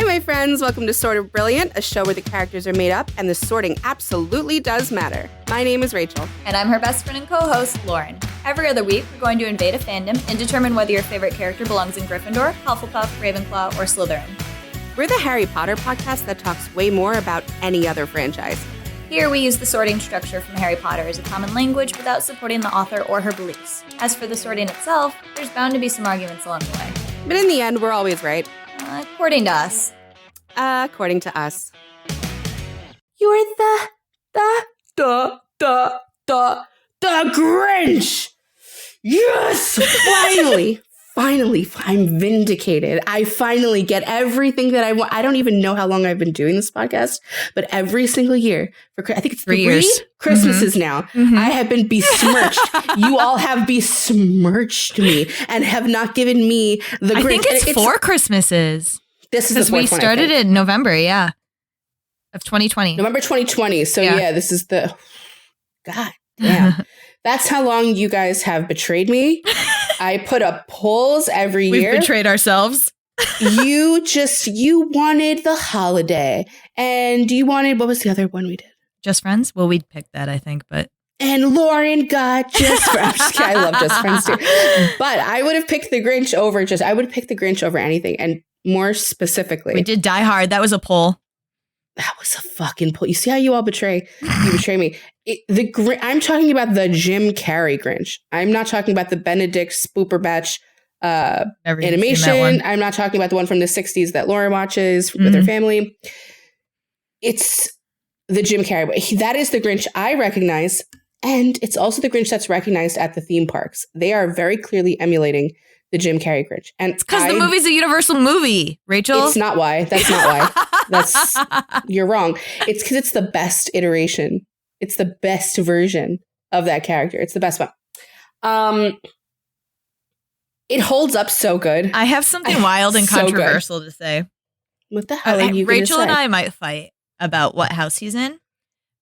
Hi, my friends. Welcome to Sort of Brilliant, a show where the characters are made up and the sorting absolutely does matter. My name is Rachel. And I'm her best friend and co-host, Lauren. Every other week, we're going to invade a fandom and determine whether your favorite character belongs in Gryffindor, Hufflepuff, Ravenclaw, or Slytherin. We're the Harry Potter podcast that talks way more about any other franchise. Here, we use the sorting structure from Harry Potter as a common language without supporting the author or her beliefs. As for the sorting itself, there's bound to be some arguments along the way. But in the end, we're always right. According to us. According to us. You're the Grinch! Yes! Finally, I'm vindicated. I finally get everything that I want. I don't even know how long I've been doing this podcast, but every single year, I think it's 3 years. Christmases now, I have been besmirched. You all have besmirched me and have not given me the Grinch. I think it's 4 Christmases. This is the fourth we started it in November, of 2020. November 2020. So yeah, this is the... God damn. That's how long you guys have betrayed me. I put up polls every year. We've betrayed ourselves. You wanted the holiday. And you wanted, what was the other one we did? Just Friends? Well, we'd pick that, I think, but... And Lauren got Just Friends. I love Just Friends too. But I would have picked the Grinch over anything. And more specifically... We did Die Hard. That was a poll. That was a fucking pull. You see how you all betray me. I'm talking about the Jim Carrey Grinch. I'm not talking about the Benedict Spooperbatch animation. I'm not talking about the one from the 60s that Laura watches with her family. It's the Jim Carrey. That is the Grinch I recognize. And it's also the Grinch that's recognized at the theme parks. They are very clearly emulating the Jim Carrey Grinch. And it's because the movie's a Universal movie, Rachel. It's not why. That's not why. You're wrong. It's because it's the best iteration. It's the best version of that character. It's the best one. It holds up so good. I have something wild and controversial to say. What the hell are you going to say? Rachel and I might fight about what house he's in.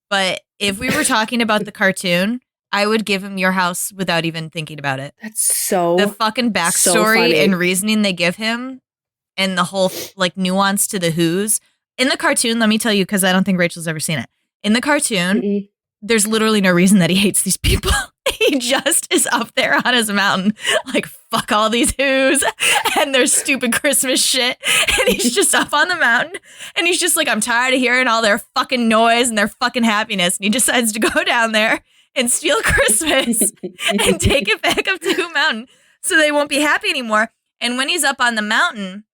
But if we were talking about the cartoon, I would give him your house without even thinking about it. That's so the fucking backstory and reasoning they give him and the whole nuance to the Who's. In the cartoon, let me tell you, because I don't think Rachel's ever seen it. In the cartoon, there's literally no reason that he hates these people. He just is up there on his mountain, fuck all these Who's and their stupid Christmas shit. And he's just up on the mountain and he's just I'm tired of hearing all their fucking noise and their fucking happiness. And he decides to go down there and steal Christmas and take it back up to the mountain so they won't be happy anymore. And when he's up on the mountain,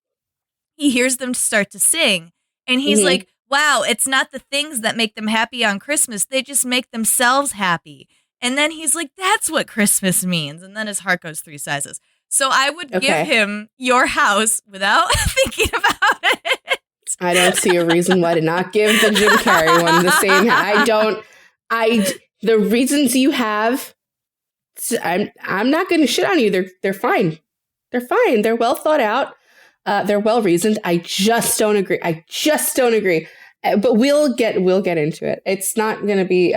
he hears them start to sing. And he's like, wow, it's not the things that make them happy on Christmas. They just make themselves happy. And then he's like, that's what Christmas means. And then his heart goes 3 sizes. So I would give him your house without thinking about it. I don't see a reason why to not give the Jim Carrey one the same. The reasons you have, I'm not going to shit on you. They're fine. They're fine. They're well thought out. They're well reasoned. I just don't agree. But we'll get into it. It's not going to be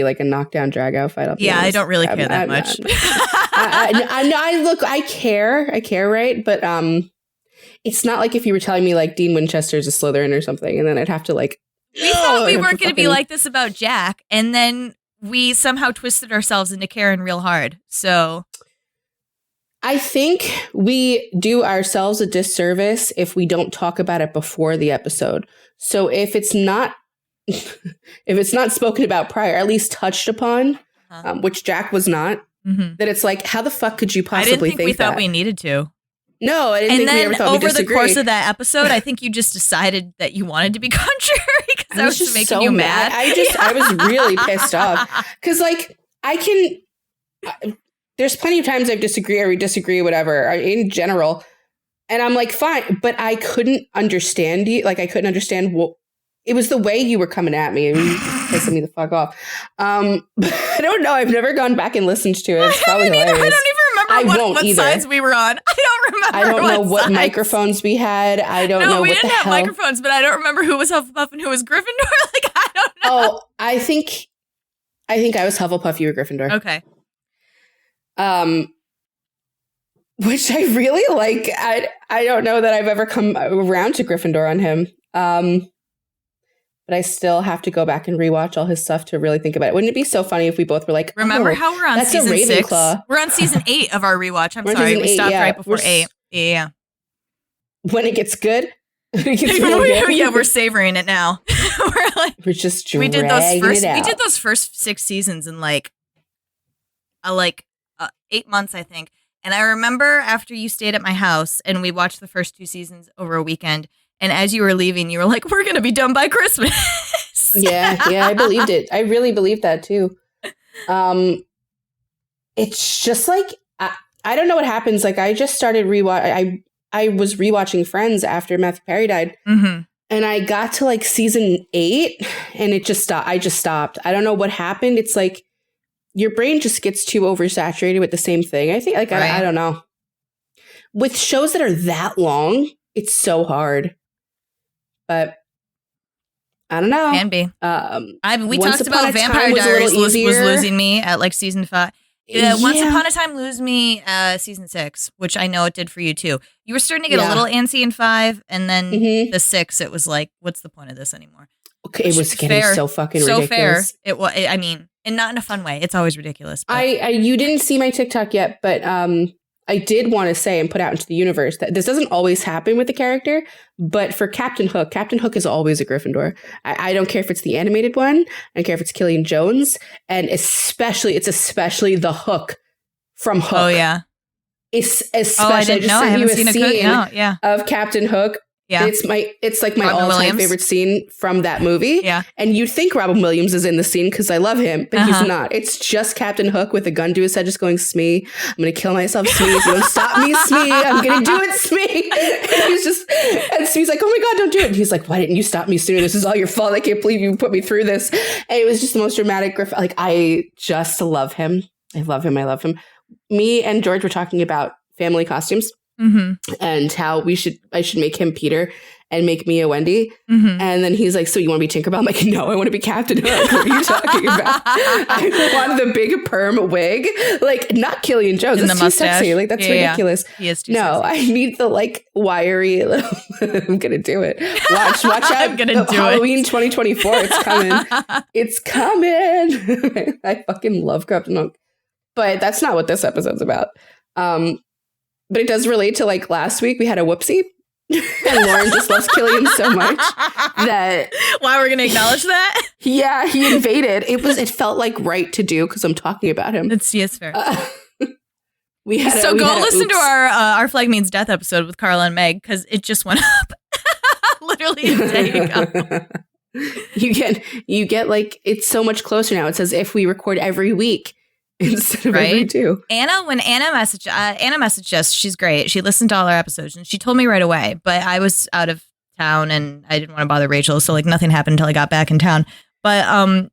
like a knockdown drag out fight. I don't really care that much. I care, right? But it's not like if you were telling me Dean Winchester's a Slytherin or something, and then I'd have to We thought we weren't going to be like this about Jack, and then we somehow twisted ourselves into caring real hard. So I think we do ourselves a disservice if we don't talk about it before the episode. So if it's not spoken about prior, at least touched upon, which Jack was not, then it's how the fuck could you possibly think we that? thought we needed to. No, I didn't think we ever thought we disagreed. And then over the course of that episode, I think you just decided that you wanted to be contrary because I was just making you mad. I was really pissed off because there's plenty of times I disagree or we disagree, whatever, in general. And I'm fine, but I couldn't understand you. I couldn't understand what it was the way you were coming at me. It was pissing me the fuck off. But I don't know. I've never gone back and listened to it. It's probably hilarious. I don't even remember what sides we were on. I don't know what microphones we had. I don't know what the hell. We didn't have microphones, but I don't remember who was Hufflepuff and who was Gryffindor. I don't know. Oh, I think I was Hufflepuff. You were Gryffindor. Okay. which I really like. I don't know that I've ever come around to Gryffindor on him. But I still have to go back and rewatch all his stuff to really think about it. Wouldn't it be so funny if we both were like, remember how we're on season 6? We're on season 8 of our rewatch. I'm sorry. We stopped right before 8. Yeah. When it gets good. Yeah, we're savoring it now. We're just dragging it out. We did those first 6 seasons in 8 months, I think. And I remember after you stayed at my house and we watched the first 2 seasons over a weekend. And as you were leaving, you were like, we're going to be done by Christmas. Yeah, I believed it. I really believed that too. It's just like, I don't know what happens. Like I just started I was rewatching Friends after Matthew Perry died. Mm-hmm. And I got to like season 8 and it just stopped. I just stopped. I don't know what happened. It's like your brain just gets too oversaturated with the same thing. I think right. I don't know. With shows that are that long, it's so hard. But I don't know. Can be. We talked about Vampire Diaries was losing me at like season 5. Once Upon a Time lose me season 6, which I know it did for you too. You were starting to get a little antsy in 5, and then the 6, it was like, what's the point of this anymore? Okay, it was getting so fucking ridiculous. So fair. It was. I mean, and not in a fun way. It's always ridiculous. But. You didn't see my TikTok yet, but I did want to say and put out into the universe that this doesn't always happen with the character, but for Captain Hook is always a Gryffindor. I don't care if it's the animated one. I don't care if it's Killian Jones. And especially the Hook from Hook. Oh, yeah. It's especially, I didn't know. I haven't seen a scene of Captain Hook. Yeah. It's like my Robin all-time Williams. Favorite scene from that movie. Yeah. And you'd think Robin Williams is in the scene because I love him, but he's not. It's just Captain Hook with a gun to his head just going, Smee, I'm going to kill myself, Smee. If you don't stop me, Smee, I'm going to do it, Smee. And Smee's like, oh my God, don't do it. And he's like, why didn't you stop me sooner? This is all your fault. I can't believe you put me through this. And it was just the most dramatic. Like, I just love him. I love him. Me and George were talking about family costumes. Mm-hmm. And how I should make him Peter and make me a Wendy. Mm-hmm. And then he's like, so you want to be Tinkerbell? I'm like, no, I want to be Captain Hook. What are you talking about? I want the big perm wig. Like, not Killian Jones. That's too sexy. Like, that's ridiculous. Yeah. He is too sexy. I need the like wiry little I'm gonna do it. Watch out. I'm gonna do Halloween 2024. It's coming. It's coming. I fucking love Captain Hook. But that's not what this episode's about. But it does relate to like last week we had a whoopsie and Lauren just loves Killian so much that why we're gonna acknowledge that. Yeah, he invaded. It felt like right to do because I'm talking about him. It's fair. Go listen to our Flag Means Death episode with Carla and Meg because it just went up literally a day ago. You get like it's so much closer now. It's as if we record every week. Instead of every 2. When Anna messaged us, she's great. She listened to all our episodes and she told me right away, but I was out of town and I didn't want to bother Rachel. So like nothing happened until I got back in town. But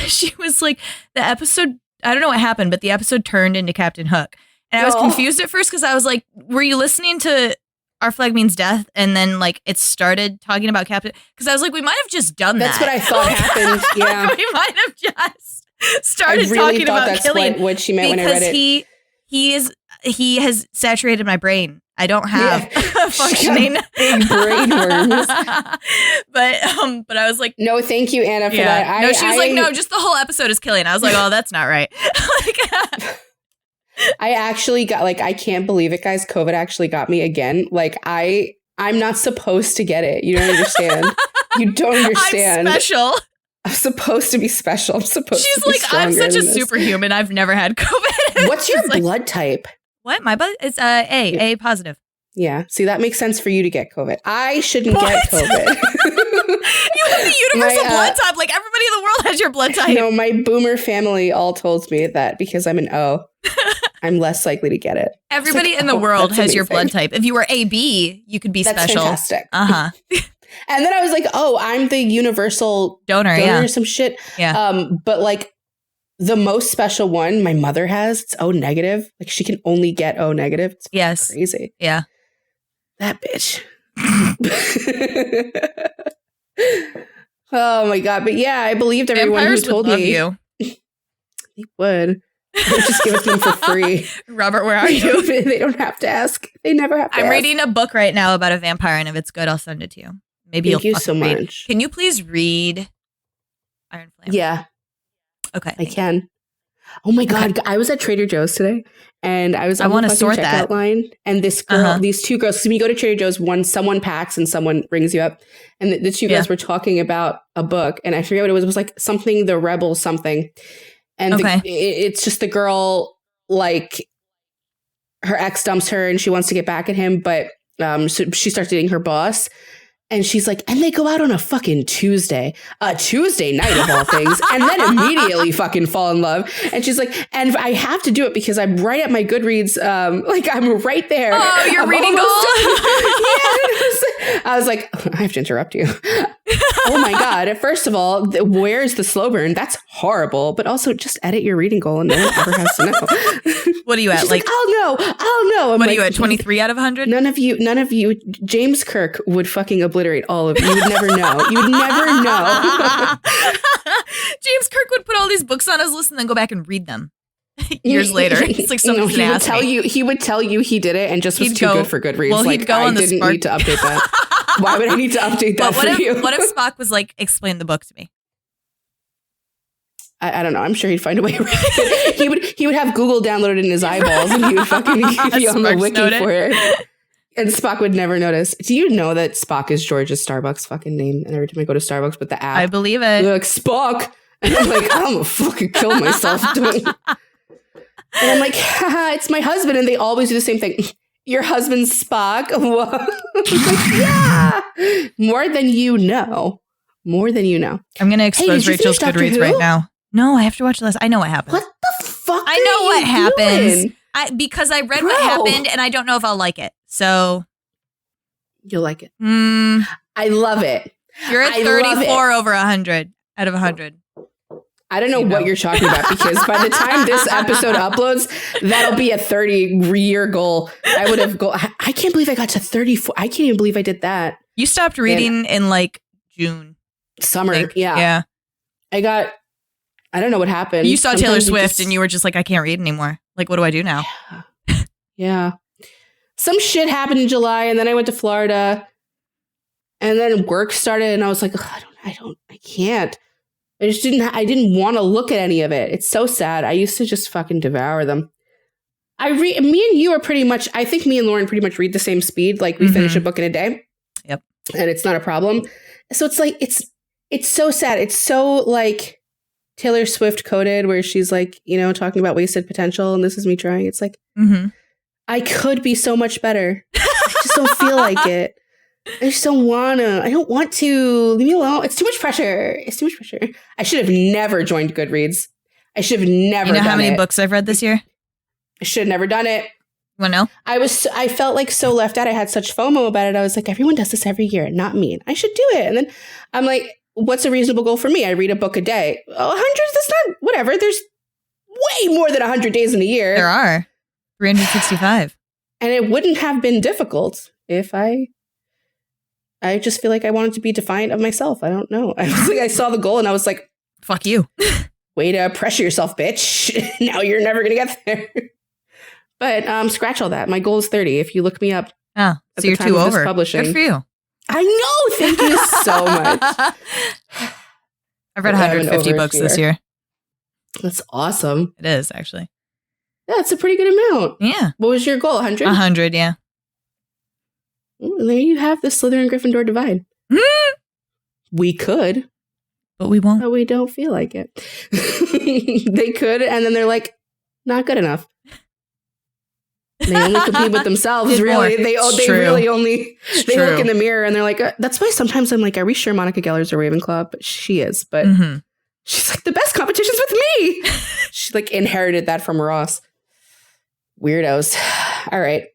she was like, the episode, I don't know what happened, but the episode turned into Captain Hook. And I was confused at first because I was like, were you listening to Our Flag Means Death? And then like it started talking about Captain, because I was like, we might have just done that. That's what I thought happened. Yeah. We might have just started talking about Killian. What she meant when I read it. He has saturated my brain. I don't have functioning big brain worms. But I was like, no, thank you, Anna, for that. She was like, no, just the whole episode is Killian. I was like, oh, that's not right. I actually got I can't believe it, guys. COVID actually got me again. Like I'm not supposed to get it. You don't understand. You don't understand. I'm special. I'm supposed to be special. I'm supposed to be stronger. She's like, I'm such a superhuman. I've never had COVID. What's your blood type? What? My blood? It's A positive. Yeah. See, that makes sense for you to get COVID. I shouldn't get COVID. You have the universal blood type. Like everybody in the world has your blood type. No, my boomer family all told me that because I'm an O, I'm less likely to get it. Everybody in the world has your blood type. If you were AB, you could be special. That's fantastic. And then I was like, oh, I'm the universal donor or some shit. Yeah. But like the most special one my mother has, it's O negative. Like she can only get O negative. It's crazy. Yeah. That bitch. Oh my God. But yeah, I believed everyone Vampires who told would me. love you. They would. Or just give it to them for free. Robert, where are you? They don't have to ask. They never have to I'm ask. reading a book right now about a vampire, and if it's good, I'll send it to you. Maybe Thank you'll you so read. much. Can you please read Iron Flame? Yeah. Okay. I can. Oh my God. I was at Trader Joe's today and I was on the fucking checkout line. And this girl, these two girls, so when you go to Trader Joe's, someone packs and someone rings you up. And the two girls were talking about a book. And I forget what it was. It was like something, The Rebel something. And it's just the girl, like, her ex dumps her and she wants to get back at him. But so she starts dating her boss. And she's like, and they go out on a fucking Tuesday, a Tuesday night of all things, and then immediately fucking fall in love. And she's like, and I have to do it because I'm right at my Goodreads, like I'm right there. Oh, you're reading goal? Yeah. I was like, I have to interrupt you. Oh my God. First of all, where's the slow burn? That's horrible. But also just edit your reading goal and no one ever has to know. What are you at? She's like, I'll know. What are you at? 23 out of 100? None of you. James Kirk would fucking obliterate all of you. You would never know. You would never know. James Kirk would put all these books on his list and then go back and read them years later. It's like someone he would tell you he did it and just was too good for Goodreads. Well, like, I didn't need to update that. Why would I need to update that for you? What if Spock was like, explain the book to me? I don't know. I'm sure he'd find a way around it. He would have Google downloaded in his eyeballs and he would fucking be on the wiki for it. And Spock would never notice. Do you know that Spock is George's Starbucks fucking name? And every time I go to Starbucks with the app, I believe it. They're like, Spock. And I'm like, I'm gonna fucking kill myself doing. And I'm like, haha, it's my husband. And they always do the same thing. Your husband's Spock? Like, yeah. More than you know. I'm going to expose Rachel's Goodreads right now. No, I have to watch the last. I know what happened. What the fuck? I know what happens. Because I read Bro. what happened and I don't know if I'll like it. So you'll like it. I love it. You're at 34 over 100 out of 100. I don't know what you're talking about because by the time this episode uploads, that'll be a 30-year goal. I would have I can't believe I got to 34. I can't even believe I did that. You stopped reading in like June. Summer. Yeah. I don't know what happened. You saw Taylor Swift and you were just like, I can't read anymore. Like, what do I do now? Yeah. Some shit happened in July and then I went to Florida and then work started and I was like, I can't. I didn't want to look at any of it. It's so sad. I used to just fucking devour them. Me and you are pretty much, I think me and Lauren pretty much read the same speed. Like we finish a book in a day. Yep. And it's not a problem. So it's like, it's so sad. It's so like Taylor Swift coded where she's like, talking about wasted potential and this is me trying. It's like, I could be so much better. I just don't feel like it. I just don't want to. I don't want to. Leave me alone. It's too much pressure. I should have never joined Goodreads. I should have never done it. You know how many books I've read this year? I should have never done it. You want to know? I felt like so left out. I had such FOMO about it. I was like, everyone does this every year, not me. I should do it. And then I'm like, what's a reasonable goal for me? I read a book a day. 100, that's not, whatever. There's way more than 100 days in a year. There are 365. And it wouldn't have been difficult if I just feel like I wanted to be defiant of myself. I don't know. I saw the goal and I was like, fuck you. Way to pressure yourself, bitch. Now you're never going to get there. But scratch all that. My goal is 30. If you look me up. Oh, so you're 2 over. Publishing. Good for you. I know. Thank you so much. I've read 150 books this year. That's awesome. It is, actually. Yeah, it's a pretty good amount. Yeah. What was your goal? 100? 100, yeah. Well, there you have the Slytherin Gryffindor divide. We could. But we won't. But we don't feel like it. They could, and then they're like, not good enough. They only compete with themselves, really. They really only look in the mirror and they're like, that's why sometimes I'm like, are we sure Monica Geller's a Ravenclaw? But she is. But she's like, the best competition's with me. She like inherited that from Ross. Weirdos. All right.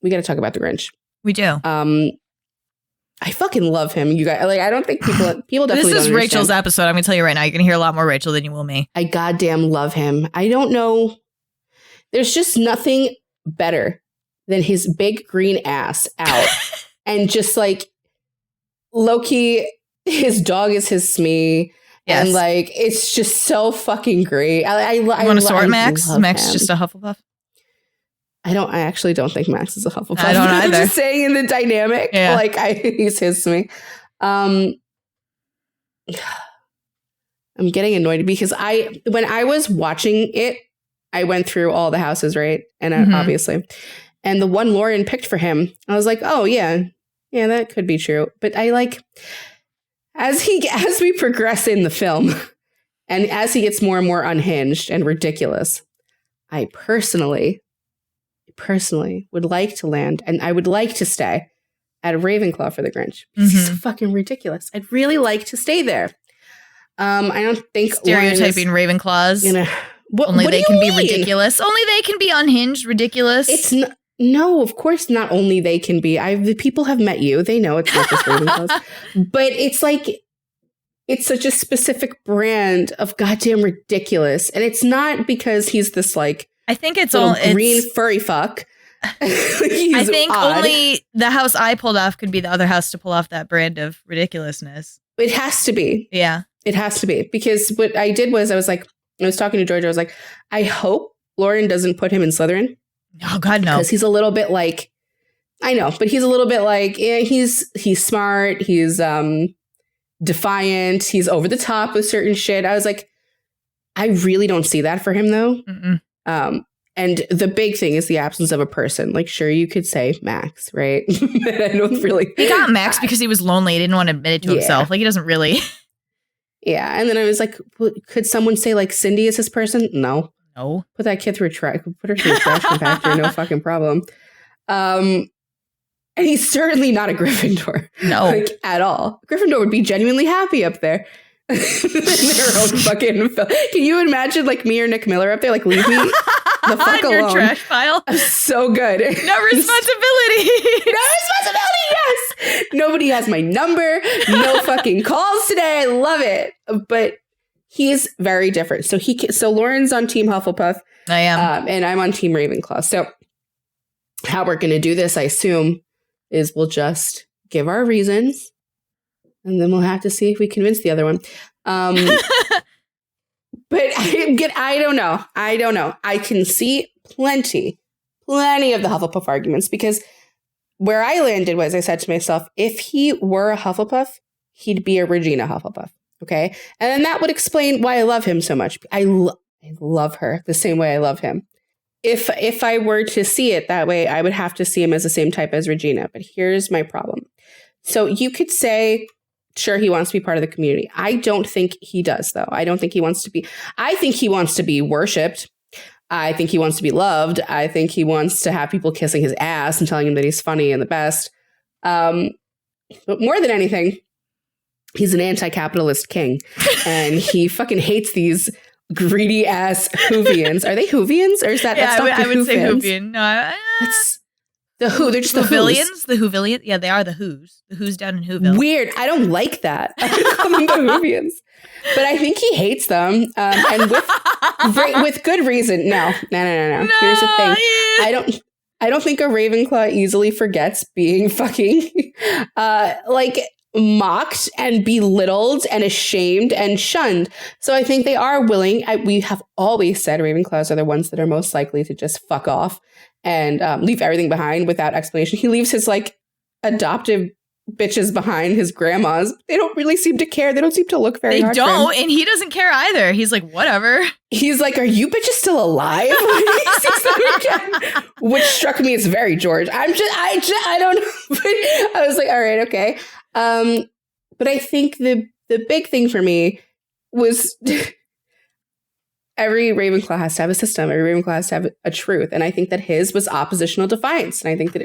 We got to talk about the Grinch. We do. I fucking love him. You guys, like, I don't think people definitely. This is Rachel's episode. I'm gonna tell you right now. You're gonna hear a lot more Rachel than you will me. I goddamn love him. I don't know. There's just nothing better than his big green ass out, and just like Loki. His dog is his Smee, Yes. And like, it's just so fucking great. You want to sort Max? Max is just a Hufflepuff. I actually don't think Max is a Hufflepuff. I don't either. I'm just saying in the dynamic, like he's his to me. I'm getting annoyed because when I was watching it, I went through all the houses, right? And obviously, and the one Lauren picked for him, I was like, oh yeah, that could be true. But I like, as we progress in the film, and as he gets more and more unhinged and ridiculous, I personally would like to land, and I would like to stay at a Ravenclaw for the Grinch. He's fucking ridiculous. I'd really like to stay there. I don't think stereotyping Ravenclaws. Only they can be ridiculous. Only they can be unhinged, ridiculous. It's no, of course not. Only they can be. The people have met you. They know it's not just Ravenclaws. But it's like, it's such a specific brand of goddamn ridiculous, and it's not because he's this like. I think it's all green furry fuck. I think only the house I pulled off could be the other house to pull off that brand of ridiculousness. It has to be. Yeah. It has to be. Because what I did was I was talking to Georgia. I was like, I hope Lauren doesn't put him in Slytherin. Oh, God, no. Because he's a little bit like, I know, but he's a little bit like, he's smart. He's defiant. He's over the top with certain shit. I was like, I really don't see that for him, though. And the big thing is the absence of a person. Like, sure, you could say Max, right? I don't really. He got Max because he was lonely. He didn't want to admit it to himself. Like, he doesn't really. Yeah. And then I was like, could someone say, like, Cindy is his person? No. Put that kid through put her through a trash compactor. No fucking problem. And he's certainly not a Gryffindor. No. Like, at all. Gryffindor would be genuinely happy up there. In their own fucking film. Can you imagine like me or Nick Miller up there? Like, leave me the fuck alone. Your trash pile. So good. No responsibility. No responsibility. Yes. Nobody has my number. No fucking calls today. I love it. But he's very different. So Lauren's on Team Hufflepuff. I am, and I'm on Team Ravenclaw. So how we're gonna do this, I assume, is we'll just give our reasons. And then we'll have to see if we convince the other one. But I don't know. I can see plenty of the Hufflepuff arguments, because where I landed was I said to myself, if he were a Hufflepuff, he'd be a Regina Hufflepuff. Okay. And then that would explain why I love him so much. I love her the same way I love him. If I were to see it that way, I would have to see him as the same type as Regina. But here's my problem. So you could say, sure, he wants to be part of the community. I don't think he does, though. I don't think he wants to be. I think he wants to be worshipped. I think he wants to be loved. I think he wants to have people kissing his ass and telling him that he's funny and the best. But more than anything, he's an anti-capitalist king. And he fucking hates these greedy ass Whovians. Are they Whovians? Or is that I would say Whovian. No, that's the Who. They're just the Whovillians. The Whovillians. Yeah, they are the Who's. The Who's down in Whoville. Weird. I don't like that. I call them the Whovians. But I think he hates them. And with good reason. No. Here's the thing. I don't think a Ravenclaw easily forgets being fucking mocked and belittled and ashamed and shunned. So I think they are willing. We have always said Ravenclaws are the ones that are most likely to just fuck off and leave everything behind without explanation. He leaves his adoptive bitches behind, his grandmas. They don't really seem to care. They don't seem to look very hard. They don't, and he doesn't care either. He's like, whatever. He's like, are you bitches still alive? Which struck me as very George. I don't know. But I was like, all right, okay. But I think the big thing for me was every Ravenclaw has to have a system. Every Ravenclaw has to have a truth. And I think that his was oppositional defiance. And I think that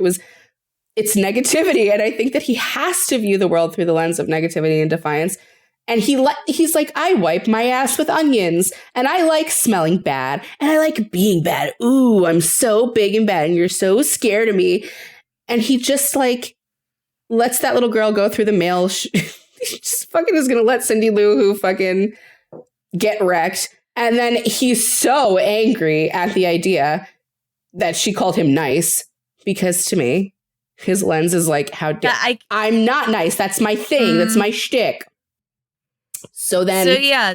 it's negativity. And I think that he has to view the world through the lens of negativity and defiance. And he's like, I wipe my ass with onions, and I like smelling bad, and I like being bad. Ooh, I'm so big and bad, and you're so scared of me. And he just lets that little girl go through the mail. He just fucking is going to let Cindy Lou Who fucking get wrecked. And then he's so angry at the idea that she called him nice, because to me, his lens is like, how dare I'm not nice. That's my thing. That's my shtick. So then, yeah,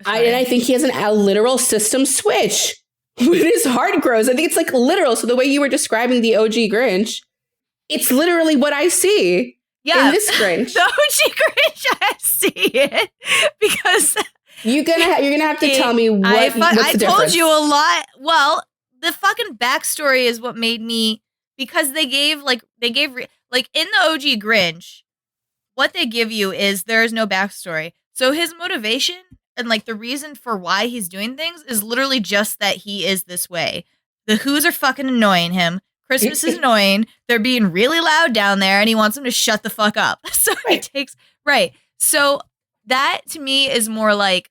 I think he has a literal system switch when his heart grows. I think it's like literal. So the way you were describing the OG Grinch, it's literally what I see in this Grinch. The OG Grinch, I see it because you're gonna have to tell me what's the difference. I told you a lot. Well, the fucking backstory is what made me, because they gave in the OG Grinch, what they give you is there is no backstory. So his motivation and like the reason for why he's doing things is literally just that he is this way. The Who's are fucking annoying him. Christmas is annoying. They're being really loud down there and he wants them to shut the fuck up. So he takes, So that to me is more like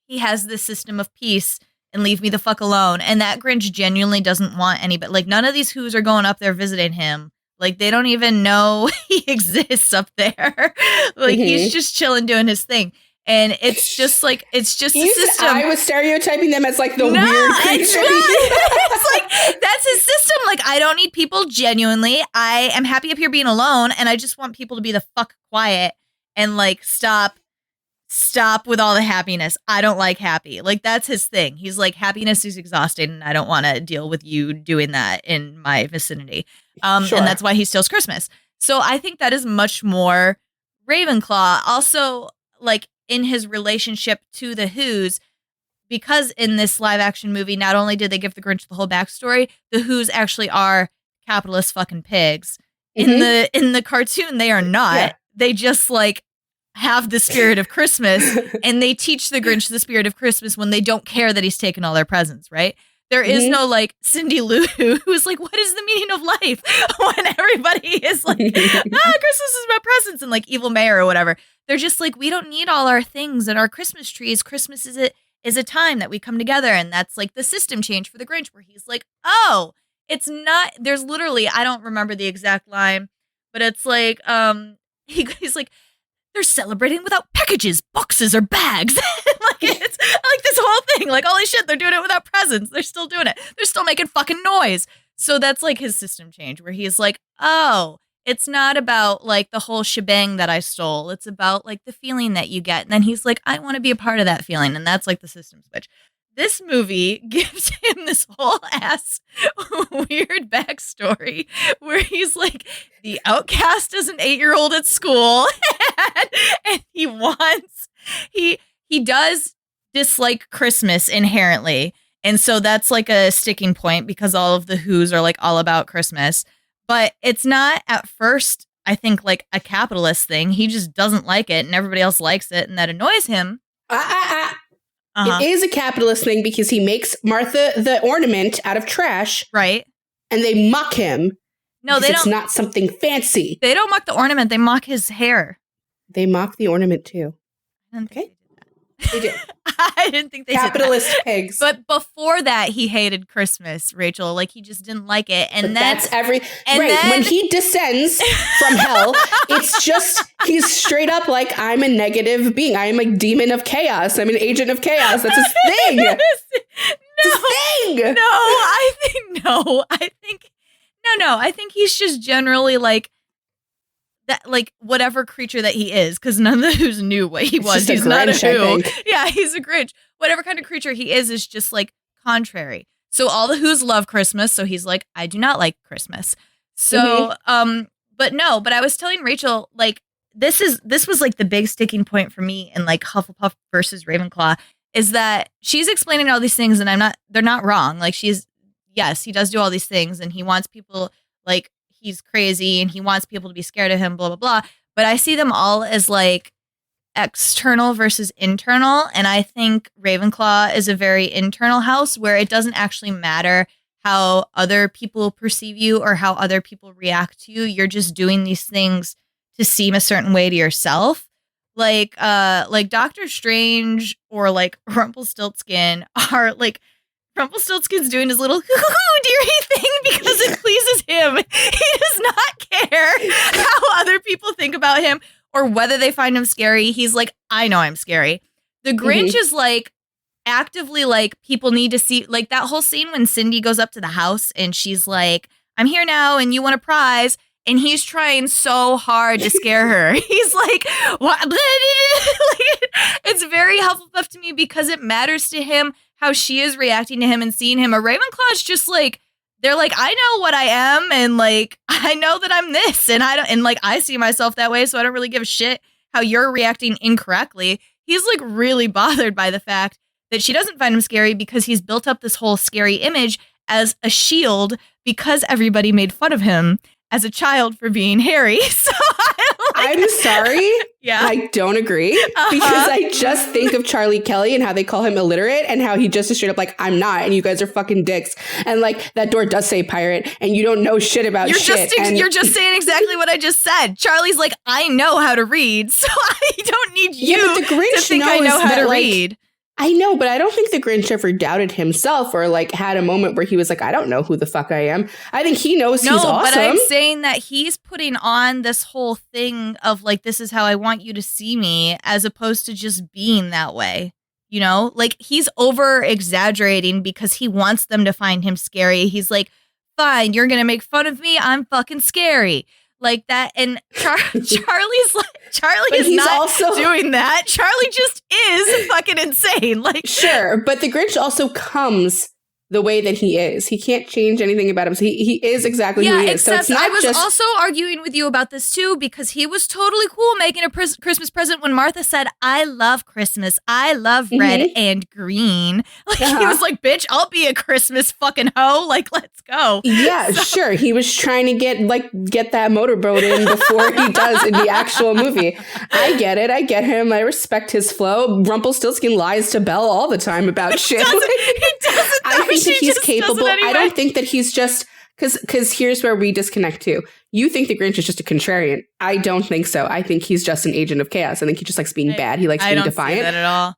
he has this system of peace and leave me the fuck alone. And that Grinch genuinely doesn't want anybody. Like none of these Who's are going up there visiting him. Like they don't even know he exists up there. Like he's just chilling doing his thing. And it's just a system. I was stereotyping them as like the weird creature. It's like, that's his system. Like, I don't need people genuinely. I am happy up here being alone. And I just want people to be the fuck quiet and like, stop with all the happiness. I don't like happy. Like, that's his thing. He's like, happiness is exhausting. And I don't want to deal with you doing that in my vicinity. And that's why he steals Christmas. So I think that is much more Ravenclaw. Also, like, in his relationship to the Who's, because in this live action movie, not only did they give the Grinch the whole backstory, the Who's actually are capitalist fucking pigs. In the cartoon, they are not. Yeah. They just like have the spirit of Christmas, and they teach the Grinch the spirit of Christmas when they don't care that he's taken all their presents, right? There is no like Cindy Lou who's like, what is the meaning of life? When everybody is like, Christmas is about presents, and like Evil Mayor or whatever. They're just like, we don't need all our things and our Christmas trees. Christmas is a time that we come together. And that's like the system change for the Grinch, where he's like, oh, it's not, there's literally, I don't remember the exact line, but it's like, he's like, they're celebrating without packages, boxes, or bags. Like, it's like this whole thing. Like, holy shit, they're doing it without presents. They're still doing it. They're still making fucking noise. So that's like his system change, where he's like, oh, it's not about like the whole shebang that I stole. It's about like the feeling that you get. And then he's like, I want to be a part of that feeling. And that's like the system switch. This movie gives him this whole ass weird backstory where he's like the outcast as an 8-year-old at school. And he does dislike Christmas inherently. And so that's like a sticking point, because all of the Who's are like all about Christmas. But it's not at first, I think, like a capitalist thing. He just doesn't like it and everybody else likes it, and that annoys him. It is a capitalist thing because he makes Martha the ornament out of trash. Right. And they mock him. No, they don't. It's not something fancy. They don't mock the ornament. They mock his hair. They mock the ornament too. Okay. They did. I didn't think they capitalist did that. Pigs. But before that, he hated Christmas, Rachel. Like, he just didn't like it. And that's when he descends from hell, it's just, he's straight up like, I'm a negative being. I am a demon of chaos. I'm an agent of chaos. That's his thing. I think he's just generally like that, like whatever creature that he is, because none of the Who's knew what he was. He's not a Who. Yeah, he's a Grinch. Whatever kind of creature he is just like contrary. So all the Who's love Christmas, so he's like, I do not like Christmas. So, but I was telling Rachel, like, this was like the big sticking point for me in like Hufflepuff versus Ravenclaw, is that she's explaining all these things, and they're not wrong. Like, yes, he does do all these things, and he wants people, like, he's crazy and he wants people to be scared of him, blah, blah, blah. But I see them all as like external versus internal. And I think Ravenclaw is a very internal house where it doesn't actually matter how other people perceive you or how other people react to you. You're just doing these things to seem a certain way to yourself. Like Doctor Strange or like Rumpelstiltskin are like, Rumpelstiltskin's doing his little dearie thing because it pleases him. He does not care how other people think about him or whether they find him scary. He's like, I know I'm scary. The Grinch is like actively like, people need to see, like that whole scene when Cindy goes up to the house and she's like, I'm here now and you want a prize. and he's trying so hard to scare her. He's like, what? It's very Hufflepuff to me because it matters to him how she is reacting to him and seeing him. A Ravenclaw's just like, they're like, I know what I am, and like, I know that I'm this, and I see myself that way, so I don't really give a shit how you're reacting incorrectly. He's like really bothered by the fact that she doesn't find him scary because he's built up this whole scary image as a shield because everybody made fun of him as a child for being Harry. So I'm sorry. Yeah. I don't agree because I just think of Charlie Kelly and how they call him illiterate and how he just is straight up like, I'm not, and you guys are fucking dicks. And like, that door does say pirate and you don't know shit about shit. You're just saying exactly what I just said. Charlie's like, I know how to read, so I don't need you but the Grinch to think I know how to read. I know, but I don't think the Grinch ever doubted himself or like had a moment where he was like, I don't know who the fuck I am. I think he knows he's awesome. No, but I'm saying that he's putting on this whole thing of like, this is how I want you to see me, as opposed to just being that way. You know, like he's over exaggerating because he wants them to find him scary. He's like, fine, you're going to make fun of me. I'm fucking scary. Like that. And Charlie's like, Charlie is not also doing that. Charlie just is fucking insane. Like, sure. But the Grinch also comes the way that he is. He can't change anything about him. So he is exactly who he is. So it's not I was also arguing with you about this too, because he was totally cool making a Christmas present when Martha said, I love Christmas. I love red and green. Like he was like, bitch, I'll be a Christmas fucking hoe. Like, let's go. Yeah, sure. He was trying to get that motorboat in before he does in the actual movie. I get it. I get him. I respect his flow. Rumpelstiltskin lies to Belle all the time about shit. He doesn't. I think that he's capable. Anyway. I don't think that he's just because here's where we disconnect too. You think the Grinch is just a contrarian. I don't think so. I think he's just an agent of chaos. I think he just likes being bad. He likes being defiant. I don't see that at all.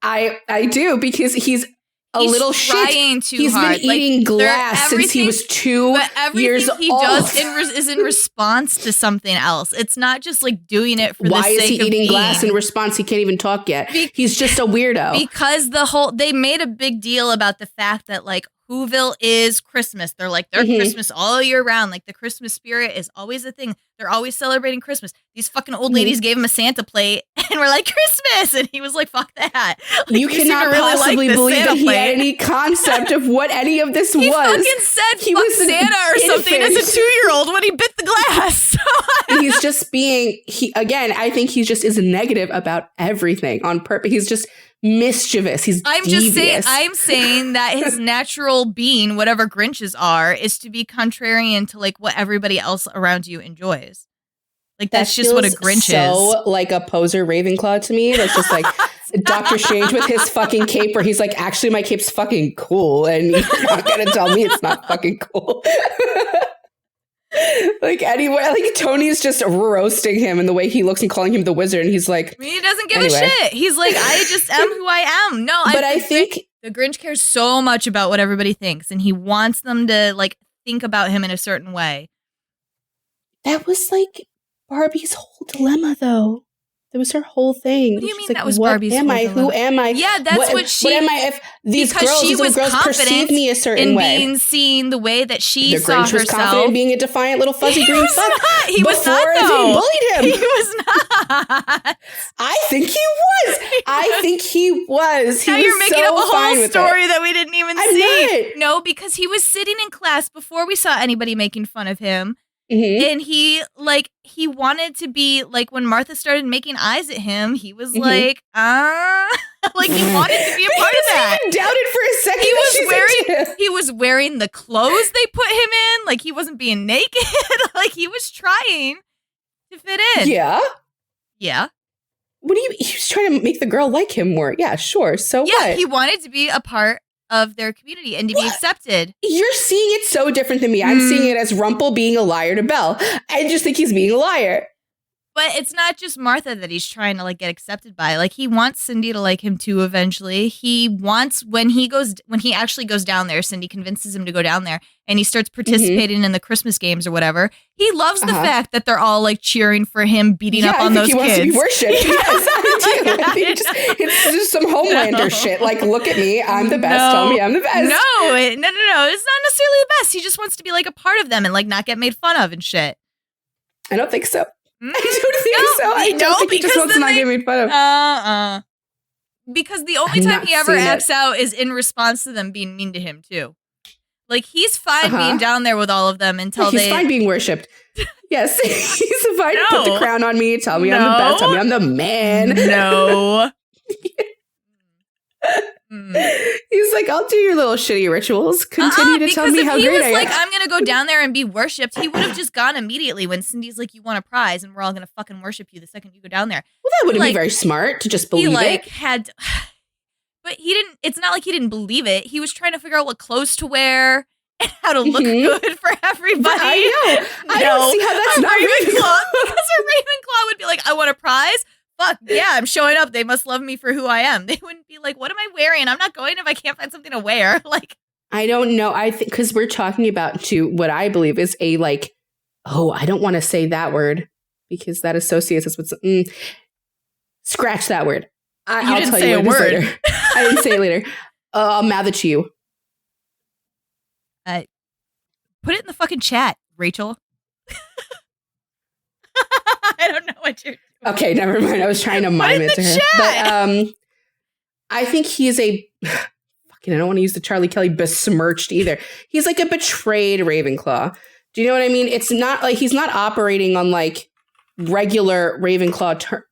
I do, because he's a little shit. He's been eating glass since he was 2 years old. Everything he does is in response to something else. It's not just like doing it for the sake of being. Why is he eating glass in response? He can't even talk yet. He's just a weirdo. Because they made a big deal about the fact that like Whoville is Christmas. They're like, they're Christmas all year round. Like the Christmas spirit is always a thing. They're always celebrating Christmas. These fucking old ladies gave him a Santa plate and were like, Christmas. And he was like, fuck that. Like, you cannot possibly believe that he had any concept of what any of this was. He fucking said he was Santa or something as a 2-year-old when he bit the glass. He's just being, I think he just is negative about everything on purpose. He's just mischievous. He's devious. I'm saying that his natural being, whatever Grinches are, is to be contrarian to like what everybody else around you enjoys. Like that's just what a Grinch is. So like a poser Ravenclaw to me. That's just like Doctor Strange with his fucking cape, where he's like, actually my cape's fucking cool, and you're not gonna tell me it's not fucking cool. Like anyway, like Tony's just roasting him in the way he looks and calling him the wizard, and he's like, he doesn't give a shit. He's like, I just am who I am. No, but I think the Grinch cares so much about what everybody thinks, and he wants them to like think about him in a certain way. That was like Barbie's whole dilemma, though. That was her whole thing. What do you mean that was Barbie's whole dilemma? Who am I? Yeah, that's what she... What am I if these little girls perceive me a certain way? In being seen the way that she saw herself. The Grinch was confident in being a defiant little fuzzy green fuck. He was not, though. They bullied him. He was not. I think he was. I think he was. Now you're making up a whole story that we didn't even see. Not. No, because he was sitting in class before we saw anybody making fun of him. And he wanted to be like, when Martha started making eyes at him, he was like, like he wanted to be a part of that. He doubted for a second. He was wearing the clothes they put him in. Like he wasn't being naked. Like he was trying to fit in. Yeah. Yeah. What do you mean? He was trying to make the girl like him more. Yeah, sure. So yeah, what? He wanted to be a part of their community and to be accepted. You're seeing it so different than me. I'm seeing it as Rumple being a liar to Belle. I just think he's being a liar. But it's not just Martha that he's trying to like get accepted by. Like he wants Cindy to like him too eventually. He wants when he actually goes down there, Cindy convinces him to go down there and he starts participating in the Christmas games or whatever. He loves the fact that they're all like cheering for him, beating up on those kids. Wants to be worshipped. Yes, I do. I think it's just some Homelander shit. Like, look at me, I'm the best. Tell me I'm the best. No. It's not necessarily the best. He just wants to be like a part of them and like not get made fun of and shit. I don't think so. I don't think so. I don't think he just wants to not get made fun of. Because the only time he ever acts out is in response to them being mean to him, too. Like, he's fine being down there with all of them until he's fine being worshipped. Yes, he's fine. Put the crown on me. Tell me I'm the best. Tell me I'm the man. No. He's like, I'll do your little shitty rituals. Continue to tell me how great I am. Because if he was like, I'm going to go down there and be worshipped, he would have just gone immediately when Cindy's like, you want a prize and we're all going to fucking worship you the second you go down there. Well, that wouldn't be very smart to just believe it. But he didn't, it's not like he didn't believe it. He was trying to figure out what clothes to wear and how to look good for everybody. But I know. I don't see how that's not Ravenclaw. Because a Ravenclaw would be like, I want a prize. Fuck, yeah, I'm showing up. They must love me for who I am. They wouldn't be like, what am I wearing? I'm not going if I can't find something to wear. Like, I don't know. I think because we're talking about what I believe is a I don't want to say that word because that associates us with scratch that word. I'll didn't tell say you a word. Later. I didn't say it later. I'll mouth it to you. Put it in the fucking chat, Rachel. I don't know what you're doing. Okay, never mind. I was trying to mime it to her. But I think he's I don't want to use the Charlie Kelly besmirched either. He's like a betrayed Ravenclaw. Do you know what I mean? It's not like he's not operating on like regular Ravenclaw terms.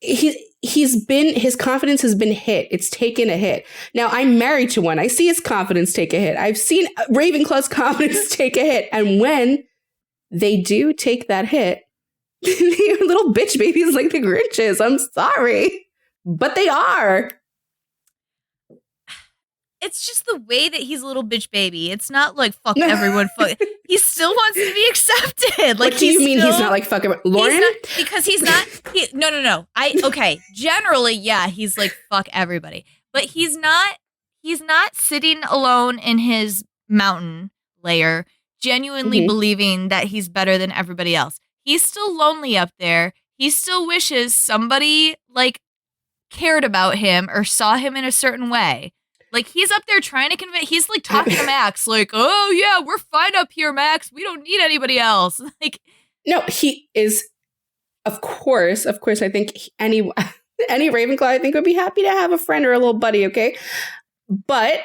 His confidence has been hit. It's taken a hit. Now I'm married to one. I see his confidence take a hit. I've seen Ravenclaw's confidence take a hit. And when they do take that hit, they're little bitch babies like the Grinches. I'm sorry, but they are. It's just the way that he's a little bitch baby. It's not like fuck everyone. Fuck. He still wants to be accepted. Like, what do you mean he's not like fuck everyone? Lauren? Because he's not. No. Generally, yeah, he's like fuck everybody, but he's not. He's not sitting alone in his mountain lair, genuinely believing that he's better than everybody else. He's still lonely up there. He still wishes somebody like cared about him or saw him in a certain way. Like, he's up there trying to convince, he's like talking to Max, like, oh yeah, we're fine up here, Max. We don't need anybody else. Like, no, he is, of course, I think any Ravenclaw, I think, would be happy to have a friend or a little buddy, okay? But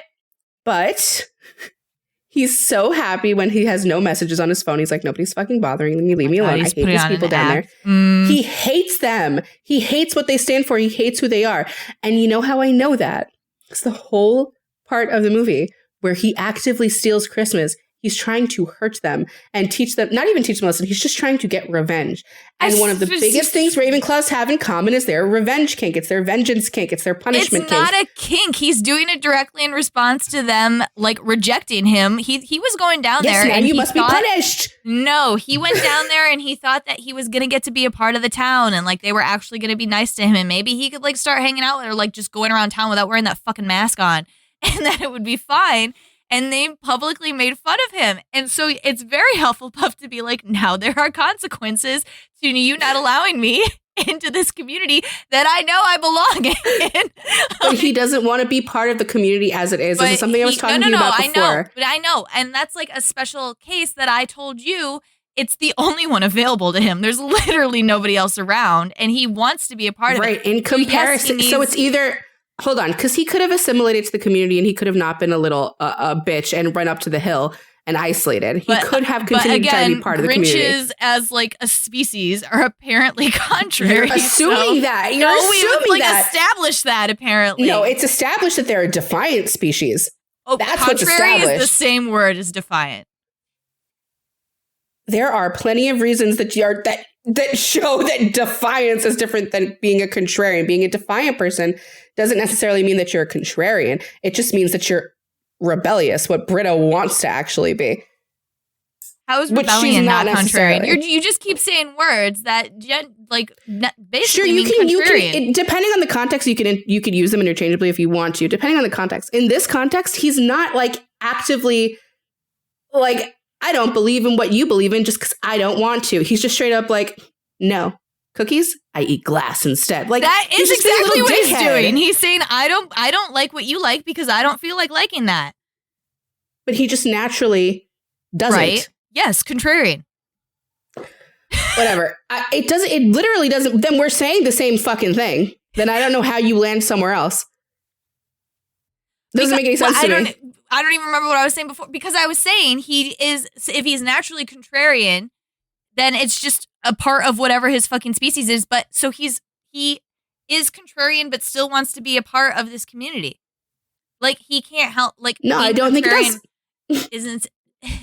he's so happy when he has no messages on his phone. He's like, nobody's fucking bothering me. Leave me alone. I hate these people down there. He hates them. He hates what they stand for. He hates who they are. And you know how I know that? It's the whole part of the movie where he actively steals Christmas. He's trying to hurt them and teach them, not even teach them a lesson. He's just trying to get revenge. And one of the biggest things Ravenclaws have in common is their revenge kink. It's their vengeance kink. It's their punishment kink. It's not a kink. He's doing it directly in response to them, like, rejecting him. He was going down there and you must be punished. No, he went down there and he thought that he was going to get to be a part of the town and like they were actually going to be nice to him and maybe he could like start hanging out or like just going around town without wearing that fucking mask on and that it would be fine. And they publicly made fun of him. And so it's very Hufflepuff to be like, now there are consequences to you not allowing me into this community that I know I belong in. But he doesn't want to be part of the community as it is. This is something I was talking to you about before. I know. And that's like a special case that I told you. It's the only one available to him. There's literally nobody else around. And he wants to be a part of it. Right. In comparison. So it's either... Hold on, because he could have assimilated to the community and he could have not been a little bitch and run up to the hill and isolated. He could have continued to try to be part of the community. Grinches as like a species are apparently contrary. You're assuming that. You're assuming that. Established that apparently. No, it's established that they're a defiant species. Oh, that's what's established. Contrary is the same word as defiant. There are plenty of reasons that show that defiance is different than being a contrarian. Being a defiant person doesn't necessarily mean that you're a contrarian. It just means that you're rebellious, what Britta wants to actually be. How is rebellion not contrarian? You just keep saying words that basically mean contrarian. Depending on the context, you could use them interchangeably if you want to. Depending on the context. In this context, he's not like actively like, I don't believe in what you believe in just because I don't want to. He's just straight up like, no. Cookies? I eat glass instead. Like, that is exactly what he's doing. He's saying, I don't like what you like because I don't feel like liking that. But he just naturally doesn't. Right? Yes, contrarian. Whatever. It literally doesn't. Then we're saying the same fucking thing. Then I don't know how you land somewhere else. Doesn't make any sense to me. I don't even remember what I was saying before, because I was saying if he's naturally contrarian, then it's just a part of whatever his fucking species is. But so he is contrarian, but still wants to be a part of this community. Like, he can't help. Like, no, I don't think he does. Isn't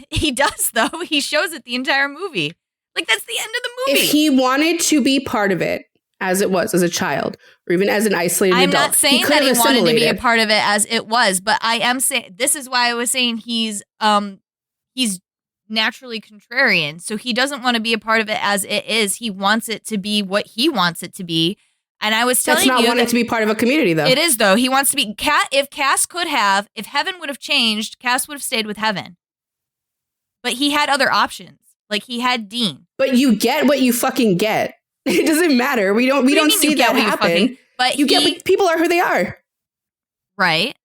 he? Does, though. He shows it the entire movie. Like, that's the end of the movie. If he wanted to be part of it, as it was as a child, or even as an isolated adult, I'm not saying that he wanted to be a part of it as it was, but I am saying, this is why I was saying he's naturally contrarian. So he doesn't want to be a part of it as it is. He wants it to be what he wants it to be. And I was telling you, that's not wanting to be part of a community, though. It is, though. He wants to be. If heaven would have changed, Cass would have stayed with heaven. But he had other options. Like, he had Dean. But you get what you fucking get. It doesn't matter. We don't see that happen. But people are who they are. Right.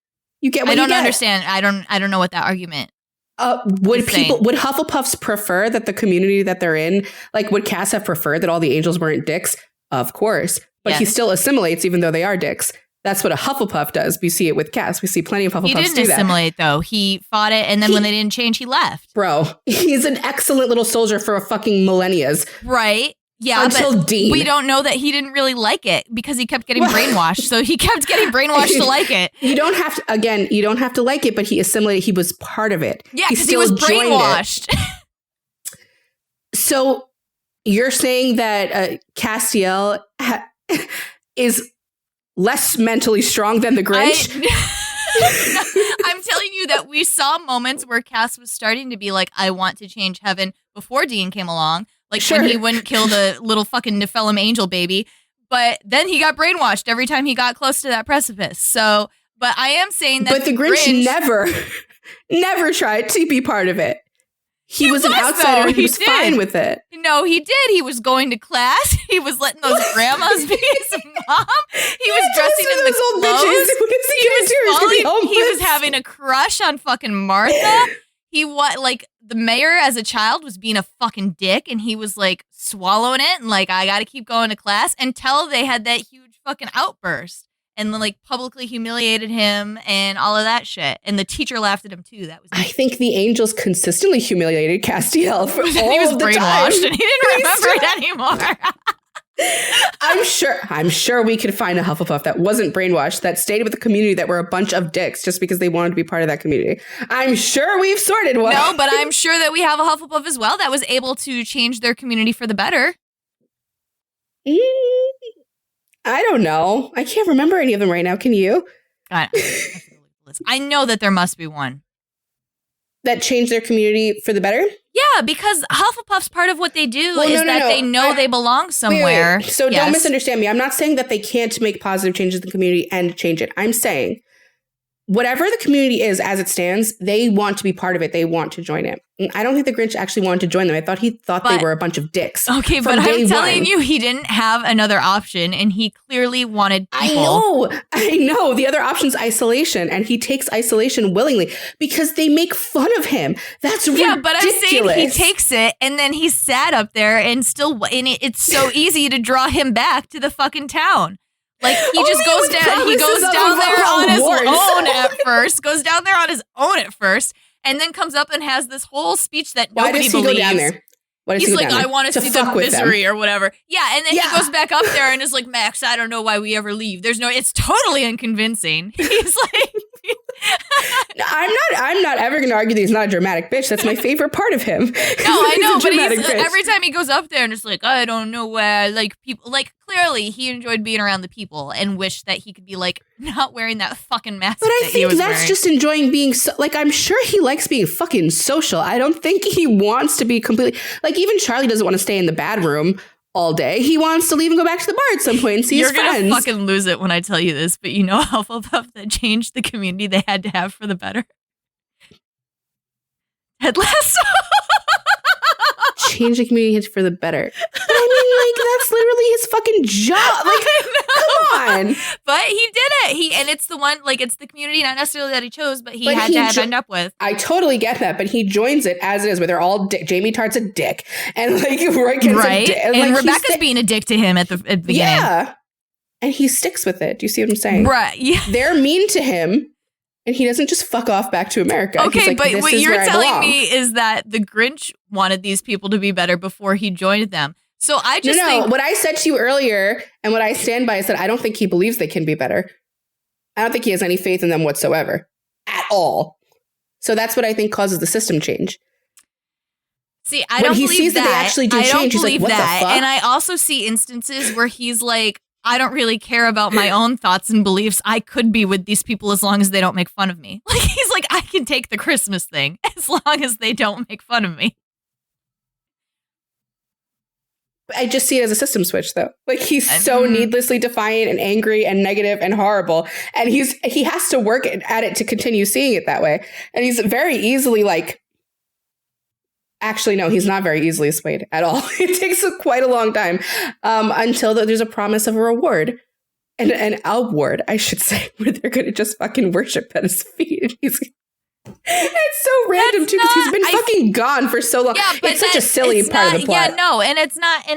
You get what you get. I don't understand. I don't know what that argument. Would Hufflepuffs prefer that the community that they're in, like, would Cass have preferred that all the angels weren't dicks? Of course. But he still assimilates even though they are dicks. That's what a Hufflepuff does. We see it with Cass. We see plenty of Hufflepuffs do that. He didn't assimilate, though. He fought it, and then when they didn't change, he left. Bro, he's an excellent little soldier for a fucking millennias. Right. Yeah, until Dean. We don't know that he didn't really like it because he kept getting brainwashed. So he kept getting brainwashed to like it. You don't have to like it, but he assimilated. He was part of it. Yeah, because he was brainwashed. So you're saying that Castiel is less mentally strong than the Grinch? I'm telling you that we saw moments where Cass was starting to be like, I want to change heaven before Dean came along. Like, when he wouldn't kill the little fucking Nephilim angel baby. But then he got brainwashed every time he got close to that precipice. So, but I am saying that the Grinch never tried to be part of it. He was an outsider. He was fine with it. No, he did. He was going to class. He was letting those grandmas be his mom. He was dressing in the clothes. He was having a crush on fucking Martha. The mayor as a child was being a fucking dick, and he was like swallowing it and like, I got to keep going to class, until they had that huge fucking outburst and then like publicly humiliated him and all of that shit. And the teacher laughed at him too. I think the angels consistently humiliated Castiel for all he was of the brainwashed time. And he didn't remember it anymore. I'm sure we could find a Hufflepuff that wasn't brainwashed, that stayed with the community, that were a bunch of dicks just because they wanted to be part of that community. I'm sure we've sorted one. No, but I'm sure that we have a Hufflepuff as well that was able to change their community for the better. I don't know. I can't remember any of them right now. Can you? I know that there must be one. That changed their community for the better? Yeah, because Hufflepuff's part of what they do they know they belong somewhere. Wait. So don't misunderstand me. I'm not saying that they can't make positive changes in the community and change it. I'm saying whatever the community is as it stands, they want to be part of it. They want to join it. And I don't think the Grinch actually wanted to join them. I thought they were a bunch of dicks. Okay, but I'm telling you, he didn't have another option, and he clearly wanted people. I know. The other option's isolation, and he takes isolation willingly because they make fun of him. That's ridiculous. Yeah, but I'm saying he takes it, and then he sat up there, and it's so easy to draw him back to the fucking town. Like, he just goes down. He goes down there on his own at first. Goes down there on his own at first, and then comes up and has this whole speech that nobody believes. Why does he go down there? He's like, I want to see the misery or whatever. Yeah, and then he goes back up there and is like, Max, I don't know why we ever leave. It's totally unconvincing. He's like, I'm not ever going to argue that he's not a dramatic bitch. That's my favorite part of him. No, I know, but every time he goes up there and it's like, I don't know where I like people. Like, clearly he enjoyed being around the people and wished that he could be like not wearing that fucking mask. But I think that's just enjoying being I'm sure he likes being fucking social. I don't think he wants to be completely like, even Charlie doesn't want to stay in the bad room all day. He wants to leave and go back to the bar at some point and see his friends. You're gonna fucking lose it when I tell you this, but you know Hufflepuff that changed the community they had to have for the better? Ted Lasso. change the community for the better. But I mean, like, that's literally his fucking job. Like, come on. But he did it. And it's the one, like, it's the community, not necessarily that he chose, but he had to end up with. I totally get that, but he joins it as it is, where they're all Jamie Tartt's a dick, and like Roy Kent's a dick, and like, Rebecca's being a dick to him at the beginning. Yeah, and he sticks with it. Do you see what I'm saying? Right. Yeah. They're mean to him. And he doesn't just fuck off back to America. Okay, like, but what you're telling me is that the Grinch wanted these people to be better before he joined them. So I just think... What I said to you earlier, and what I stand by, is that I don't think he believes they can be better. I don't think he has any faith in them whatsoever. At all. So that's what I think causes the system change. See, I don't believe that. When he sees that they actually do change, he's like, what the fuck? And I also see instances where he's like, I don't really care about my own thoughts and beliefs. I could be with these people as long as they don't make fun of me. Like, he's like, I can take the Christmas thing as long as they don't make fun of me. I just see it as a system switch, though. Like, he's so needlessly defiant and angry and negative and horrible. And he has to work at it to continue seeing it that way. And he's very easily like... Actually, no, he's not very easily swayed at all. It takes quite a long time until there's a promise of a reward. And an award, I should say, where they're going to just fucking worship at his feet. It's so random, too, because he's been fucking gone for so long. Yeah, but it's such a silly part of the plot. Yeah, no, and it's not, I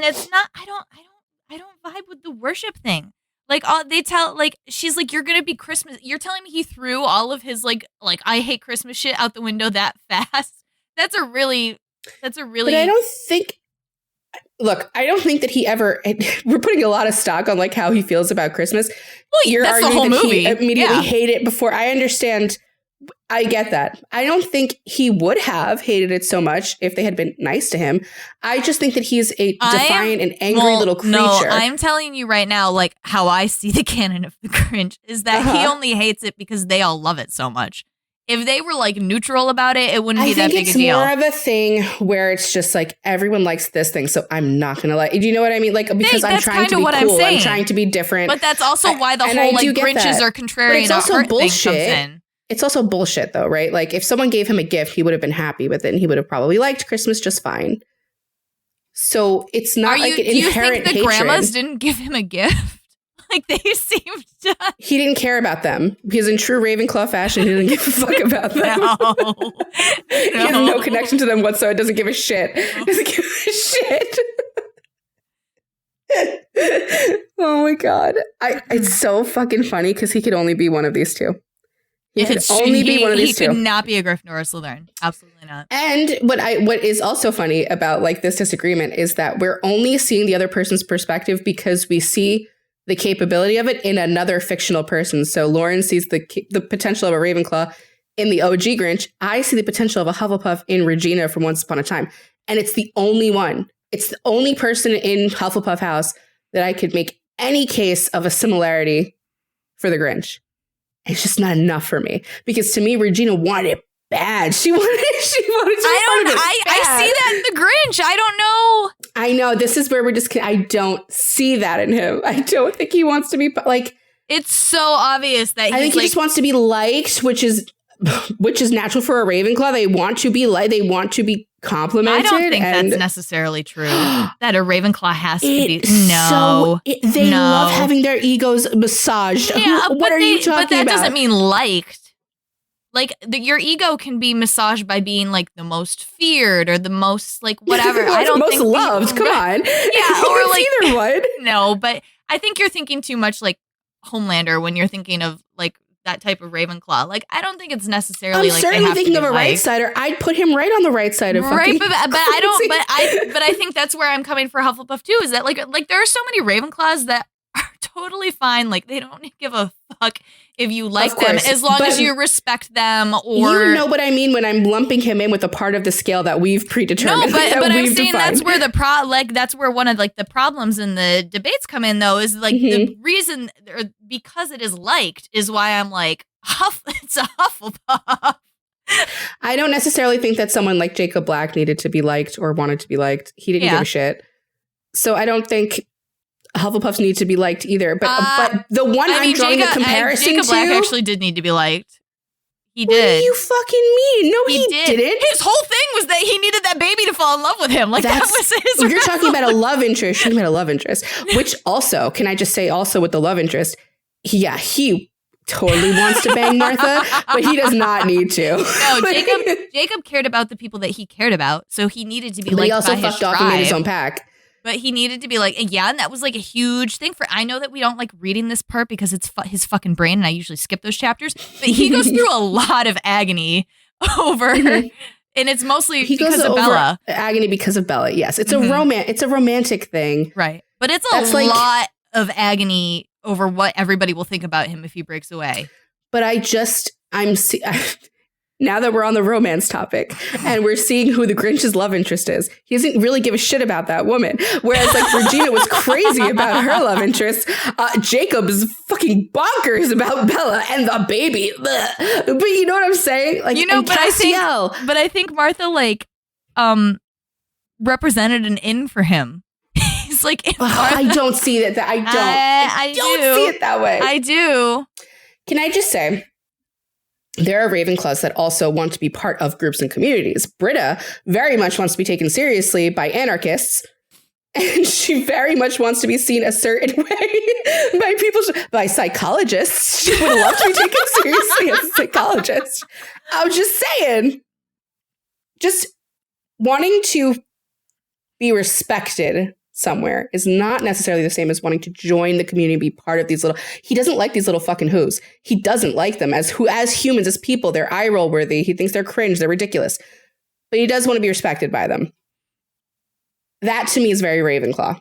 don't vibe with the worship thing. Like, they tell, like, she's like, you're going to be Christmas. You're telling me he threw all of his, like, I hate Christmas shit out the window that fast? That's a really... But I don't think... Look, I don't think that he ever... We're putting a lot of stock on, like, how he feels about Christmas. Well, you're that's the whole movie. He immediately hated it before. I understand. I get that. I don't think he would have hated it so much if they had been nice to him. I just think that he's a defiant and angry little creature. No, I'm telling you right now, like, how I see the canon of the Grinch is that he only hates it because they all love it so much. If they were, like, neutral about it, it wouldn't be that big a deal. I think it's more of a thing where it's just, like, everyone likes this thing, so I'm not going to like... Do you know what I mean? Like, because I'm trying to be cool. I'm trying to be different. But that's also why the whole, like, Grinches are contrarian art thing comes in. It's also bullshit, though, right? Like, if someone gave him a gift, he would have been happy with it, and he would have probably liked Christmas just fine. So it's not like an inherent hatred. Do you think the grandmas didn't give him a gift? Like, they seemed to... He didn't care about them. Because in true Ravenclaw fashion, he didn't give a fuck about them. No. He has no connection to them whatsoever. Doesn't give a shit. Doesn't give a shit. Oh my God. It's so fucking funny because he could only be one of these two. He could be one of these two. He could not be a Gryffindor or Slytherin. Absolutely not. And what is also funny about, like, this disagreement is that we're only seeing the other person's perspective because we see the capability of it in another fictional person. So Lauren sees the potential of a Ravenclaw in the OG Grinch. I see the potential of a Hufflepuff in Regina from Once Upon a Time. And it's the only one. It's the only person in Hufflepuff House that I could make any case of a similarity for the Grinch. It's just not enough for me. Because to me, Regina wanted it bad. She wanted to I see that in the Grinch. I don't know. I know. This is where I don't see that in him. I don't think he wants to be like. It's so obvious that I think he just wants to be liked, which is natural for a Ravenclaw. They want to be liked. They want to be complimented. I don't think that's necessarily true. That a Ravenclaw has to be. No. They love having their egos massaged. Yeah, what are you talking about? But that doesn't mean liked. Like, your ego can be massaged by being, like, the most feared or the most, like, whatever. I don't think... most loved. Come on. Yeah, or, like... either one. No, but I think you're thinking too much, like, Homelander when you're thinking of, like, that type of Ravenclaw. Like, I don't think it's necessarily, like, certainly thinking of a right-sider. I'd put him right on the right side of fucking... Right, but I don't... But I think that's where I'm coming for Hufflepuff, too, is that, like there are so many Ravenclaws that are totally fine. Like, they don't give a fuck if you like them, as long as you respect them. Or you know what I mean when I'm lumping him in with a part of the scale that we've predetermined. No, but I'm saying that's where that's where one of, like, the problems in the debates come in, though, is, like, the reason, or because it is liked, is why I'm like, it's a Hufflepuff. I don't necessarily think that someone like Jacob Black needed to be liked or wanted to be liked. He didn't give a shit. So I don't think Hufflepuffs need to be liked either, but the one I'm drawing the comparison Jacob to... Black actually did need to be liked. He What did. do you fucking mean? No, he didn't. His whole thing was that he needed that baby to fall in love with him. Like, that was his You're talking about a love interest. You're talking about a love interest. Which also, can I just say also with the love interest, he totally wants to bang Martha, but he does not need to. No, Jacob cared about the people that he cared about, so he needed to be liked by his tribe. He also fucked off and made his own pack. But he needed to be like, yeah, and that was like a huge thing for. I know that we don't like reading this part because it's his fucking brain, and I usually skip those chapters. But he goes through a lot of agony over, and it's mostly because of Bella. Agony because of Bella. Yes, it's a It's a romantic thing, right? But it's a lot of agony over what everybody will think about him if he breaks away. But now that we're on the romance topic and we're seeing who the Grinch's love interest is, he doesn't really give a shit about that woman. Whereas like Regina was crazy about her love interest. Jacob is fucking bonkers about Bella and the baby. But you know what I'm saying? Like, but I think Martha like represented an in for him. He's like, I don't see that. I don't see it that way. I do. Can I just say, there are Ravenclaws that also want to be part of groups and communities. Britta very much wants to be taken seriously by anarchists, and she very much wants to be seen a certain way by psychologists. She would love to be taken seriously as a psychologist. I'm just saying, just wanting to be respected somewhere is not necessarily the same as wanting to join the community and be part of these he doesn't like these little fucking who's. He doesn't like them as humans, as people. They're eye roll worthy. He thinks they're cringe. They're ridiculous. But he does want to be respected by them. That to me is very Ravenclaw.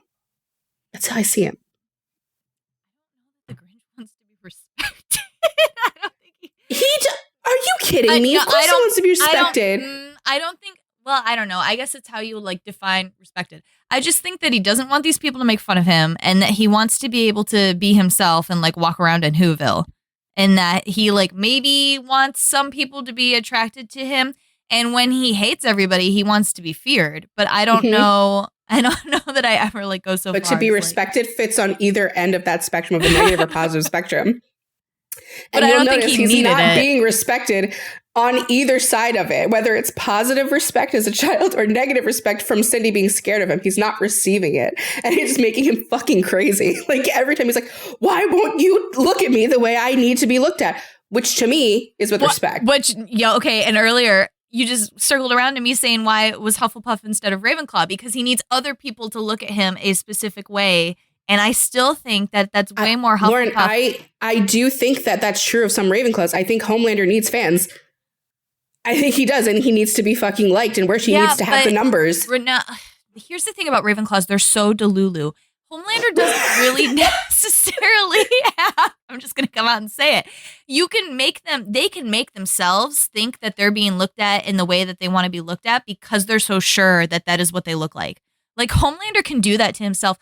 That's how I see him. The Grinch wants to be respected. I don't think are you kidding me? Of course he wants to be respected. I don't think. Well, I don't know. I guess it's how you like define respected. I just think that he doesn't want these people to make fun of him, and that he wants to be able to be himself and like walk around in Whoville, and that he like maybe wants some people to be attracted to him. And when he hates everybody, he wants to be feared. But I don't know. I don't know that I ever like go so far. But to be respected fits on either end of that spectrum of the negative or positive spectrum. But I don't think he's not being respected on either side of it, whether it's positive respect as a child or negative respect from Cindy being scared of him. He's not receiving it. And it's making him fucking crazy. Like every time he's like, why won't you look at me the way I need to be looked at? Which to me is with respect. Okay. And earlier you just circled around to me saying why it was Hufflepuff instead of Ravenclaw, because he needs other people to look at him a specific way. And I still think that that's way more Hufflepuff. Lauren, I do think that that's true of some Ravenclaws. I think Homelander needs fans. I think he does, and he needs to be fucking liked, and where she needs to have the numbers. Here's the thing about Ravenclaws. They're so delulu. Homelander doesn't really necessarily have, I'm just going to come out and say it. They can make themselves think that they're being looked at in the way that they want to be looked at because they're so sure that that is what they look like. Like Homelander can do that to himself.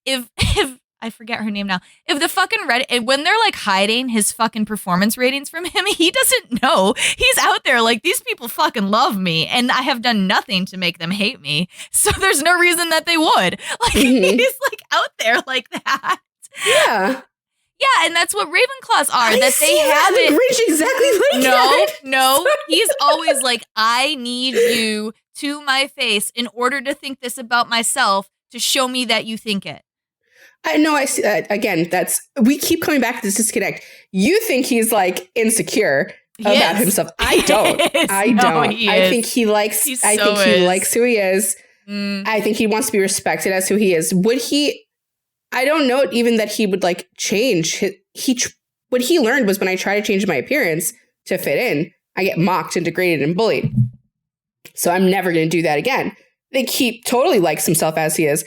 If I forget her name now, if the fucking Reddit, when they're like hiding his fucking performance ratings from him, he doesn't know. He's out there like, these people fucking love me and I have done nothing to make them hate me. So there's no reason that they would. Like he's like out there like that. Yeah. Yeah, and that's what Ravenclaws are. That they have it. Grinch exactly like that. No. He's always like, I need you to my face in order to think this about myself to show me that you think it. I know. I see that again. We keep coming back to this disconnect. You think he's like insecure about himself. I don't. I don't. I think he likes. He likes who he is. I think he wants to be respected as who he is. Would he? I don't know even that he would like change. What he learned was when I try to change my appearance to fit in, I get mocked and degraded and bullied. So I'm never going to do that again. I think he totally likes himself as he is.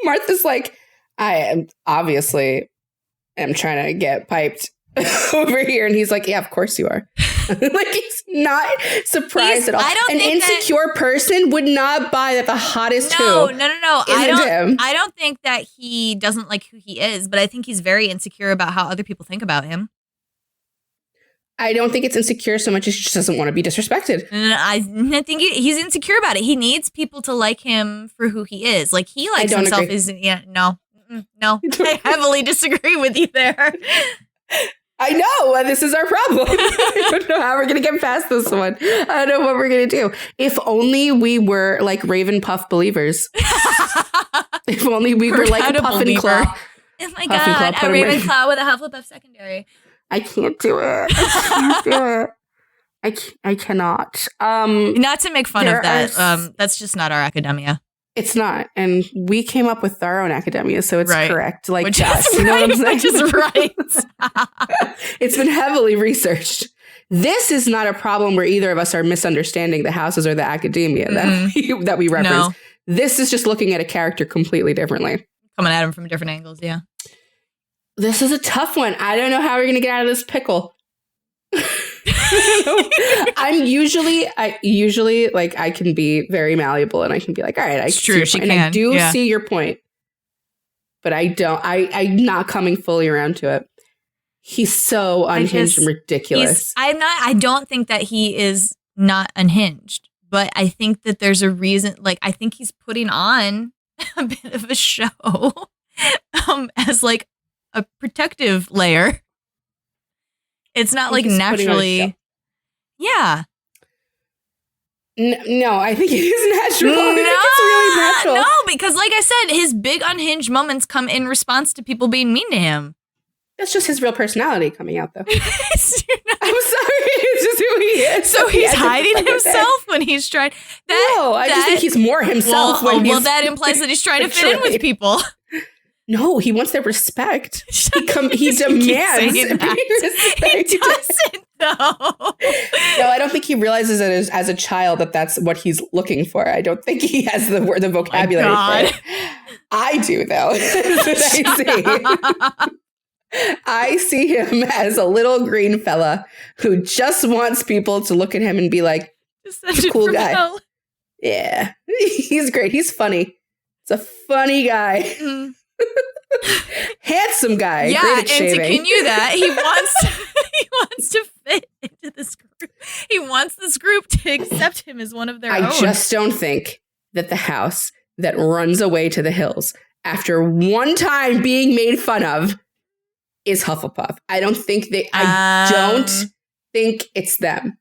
Martha's like, I am obviously am trying to get piped over here. And he's like, yeah, of course you are. Like, he's not surprised at all. An insecure person would not buy that the hottest No. I don't think that he doesn't like who he is, but I think he's very insecure about how other people think about him. I don't think it's insecure so much as he just doesn't want to be disrespected. I think he's insecure about it. He needs people to like him for who he is. Like, he likes himself. No. I heavily disagree with you there. I know. This is our problem. I don't know how we're going to get past this one. I don't know what we're going to do. If only we were like Raven Puff believers. If only we were like a Puff and Claw. Oh my God, a Ravenclaw with a Hufflepuff secondary. I can't do it. I can't do it. I cannot. Not to make fun of that. That's just not our academia. It's not. And we came up with our own academia, so it's correct. Like which us. Is you know right, what I'm saying? which is right. It's been heavily researched. This is not a problem where either of us are misunderstanding the houses or the academia that we reference. No. This is just looking at a character completely differently. Coming at him from different angles, yeah. This is a tough one. I don't know how we're going to get out of this pickle. I usually like I can be very malleable and I can be like, all right, I see your point, but I don't. I'm not coming fully around to it. He's so unhinged and ridiculous. I don't think that he is not unhinged, but I think that there's a reason. Like I think he's putting on a bit of a show, as like a protective layer. It's not like naturally. Yeah. No, I think it is natural. I think it's really natural. No, because like I said, his big unhinged moments come in response to people being mean to him. That's just his real personality coming out, though. I'm sorry. It's just who he is. So he's hiding himself when he's trying. No, I just think he's more himself. Well, that implies that he's trying to fit in with people. No, he wants their respect. He demands. He doesn't, though. No, I don't think he realizes it as a child that's what he's looking for. I don't think he has the vocabulary for it. I do, though. That's what I see. I see him as a little green fella who just wants people to look at him and be like, cool guy. Hell. Yeah, he's great. He's funny. It's a funny guy. Mm. Handsome guy. Yeah, great at and shaving. to continue that, he wants to fit into this group. He wants this group to accept him as one of their own. I just don't think that the house that runs away to the hills after one time being made fun of is Hufflepuff. I don't think I don't think it's them.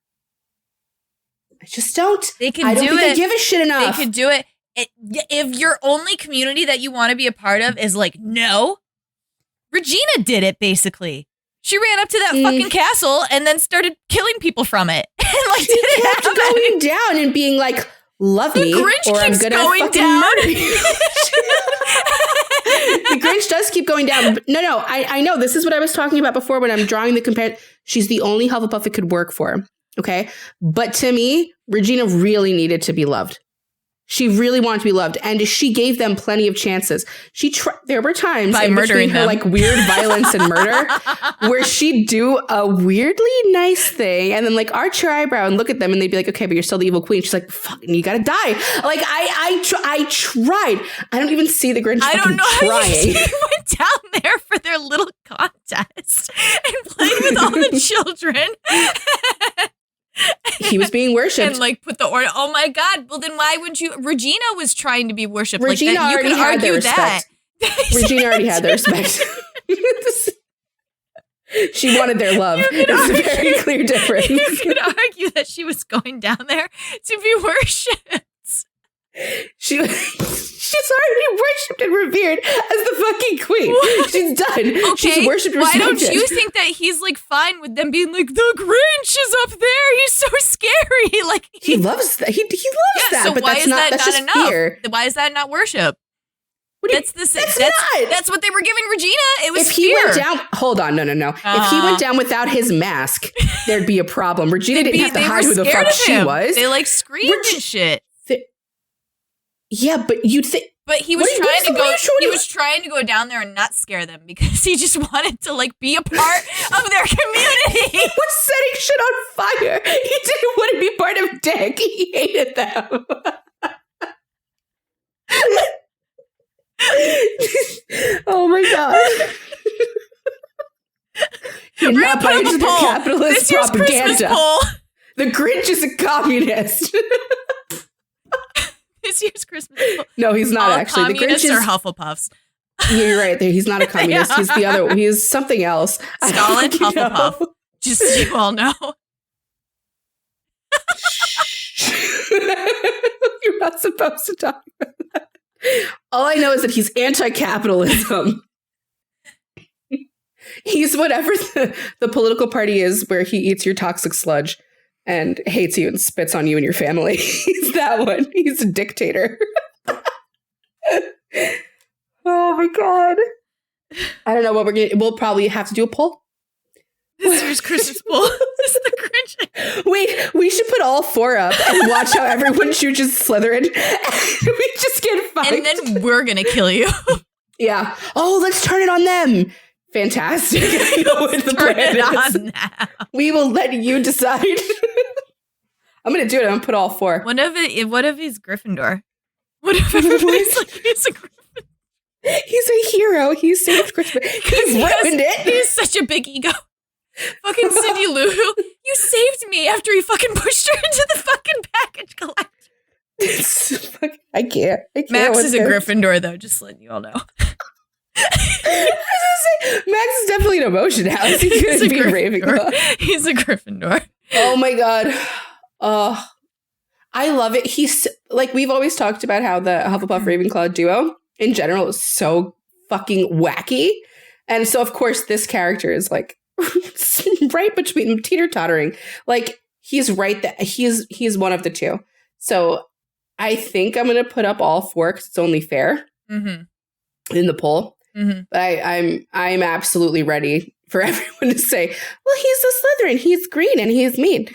I just don't. They can I don't do think it. They give a shit enough. They could do it. If your only community that you want to be a part of is like, no, Regina did it basically. She ran up to that fucking castle and then started killing people from it. And like, she kept going down and being like, love me, Grinch or I'm keeps gonna going fucking down. murder you. The Grinch does keep going down. No, I know. This is what I was talking about before when I'm drawing the compare. She's the only Hufflepuff it could work for. Okay. But to me, Regina really needed to be loved. She really wanted to be loved, and she gave them plenty of chances. There were times by in murdering between her like weird violence and murder where she'd do a weirdly nice thing and then like arch her eyebrow and look at them and they'd be like, okay, but you're still the evil queen. She's like, fucking, you gotta die. Like I tried. I don't even see the Grinch I don't know trying. How you went down there for their little contest and played with all the children. He was being worshipped. And like put the order. Oh my God. Well, then why wouldn't you? Regina was trying to be worshipped. Regina like that. You already could had argue their respect. Regina already had their respect. She wanted their love. It's a very clear difference. You could argue that she was going down there to be worshipped. She's already worshipped and revered as the fucking queen. What? She's done. Okay, she's worshipped and respected. Why don't you respected. think that he's like fine with them being like, the Grinch is up there? He's so scary. Like he loves that. He loves that. So but why that's is not, that that's not just enough? fear. Why is that not worship? That's what they were giving Regina. It was if he fear. went down, hold on, no. If he went down without his mask, there'd be a problem. Regina didn't have to hide who the fuck she was. They like screamed and shit. Yeah, but you'd think. But he was trying to go. He was trying to go down there and not scare them because he just wanted to like be a part of their community. He was setting shit on fire. He didn't want to be part of Dick. He hated them. Oh my God. You're not buying into their capitalist propaganda. The Grinch is a communist. This year's Christmas poll. No, he's not actually. The Grinch is Hufflepuffs. You're right. He's not a communist. He's the other. He's something else. Stalin, Hufflepuff. Just so you all know. You're not supposed to talk about that. All I know is that he's anti-capitalism. He's whatever the political party is where he eats your toxic sludge and hates you and spits on you and your family. He's that one. He's a dictator. Oh my God. I don't know what we'll probably have to do a poll. This year's Christmas poll is the Grinch. Wait, we should put all 4 up and watch how everyone chooses Slytherin. We just get fired. And then we're going to kill you. Yeah. Oh, let's turn it on them. Fantastic. I know what the plan is. Now. We will let you decide. I'm going to do it. I'm going to put all 4. What if he's Gryffindor? What if everybody's like, he's a Gryffindor? He's a hero. He saved Christmas. He's ruined it. He's such a big ego. Fucking Cindy Lou Who, you saved me after he fucking pushed her into the fucking package collector. I can't. Max is a Gryffindor, though, just letting you all know. I was gonna say, Max is definitely an emotion house. He could be Ravenclaw. He's a Gryffindor. Oh my God. I love it. He's like, we've always talked about how the Hufflepuff Ravenclaw duo in general is so fucking wacky. And so, of course, this character is like right between teeter-tottering. Like, he's right there. He's one of the two. So I think I'm going to put up all 4 because it's only fair in the poll. Mm-hmm. But I'm absolutely ready for everyone to say, well, he's a Slytherin. He's green and he's mean.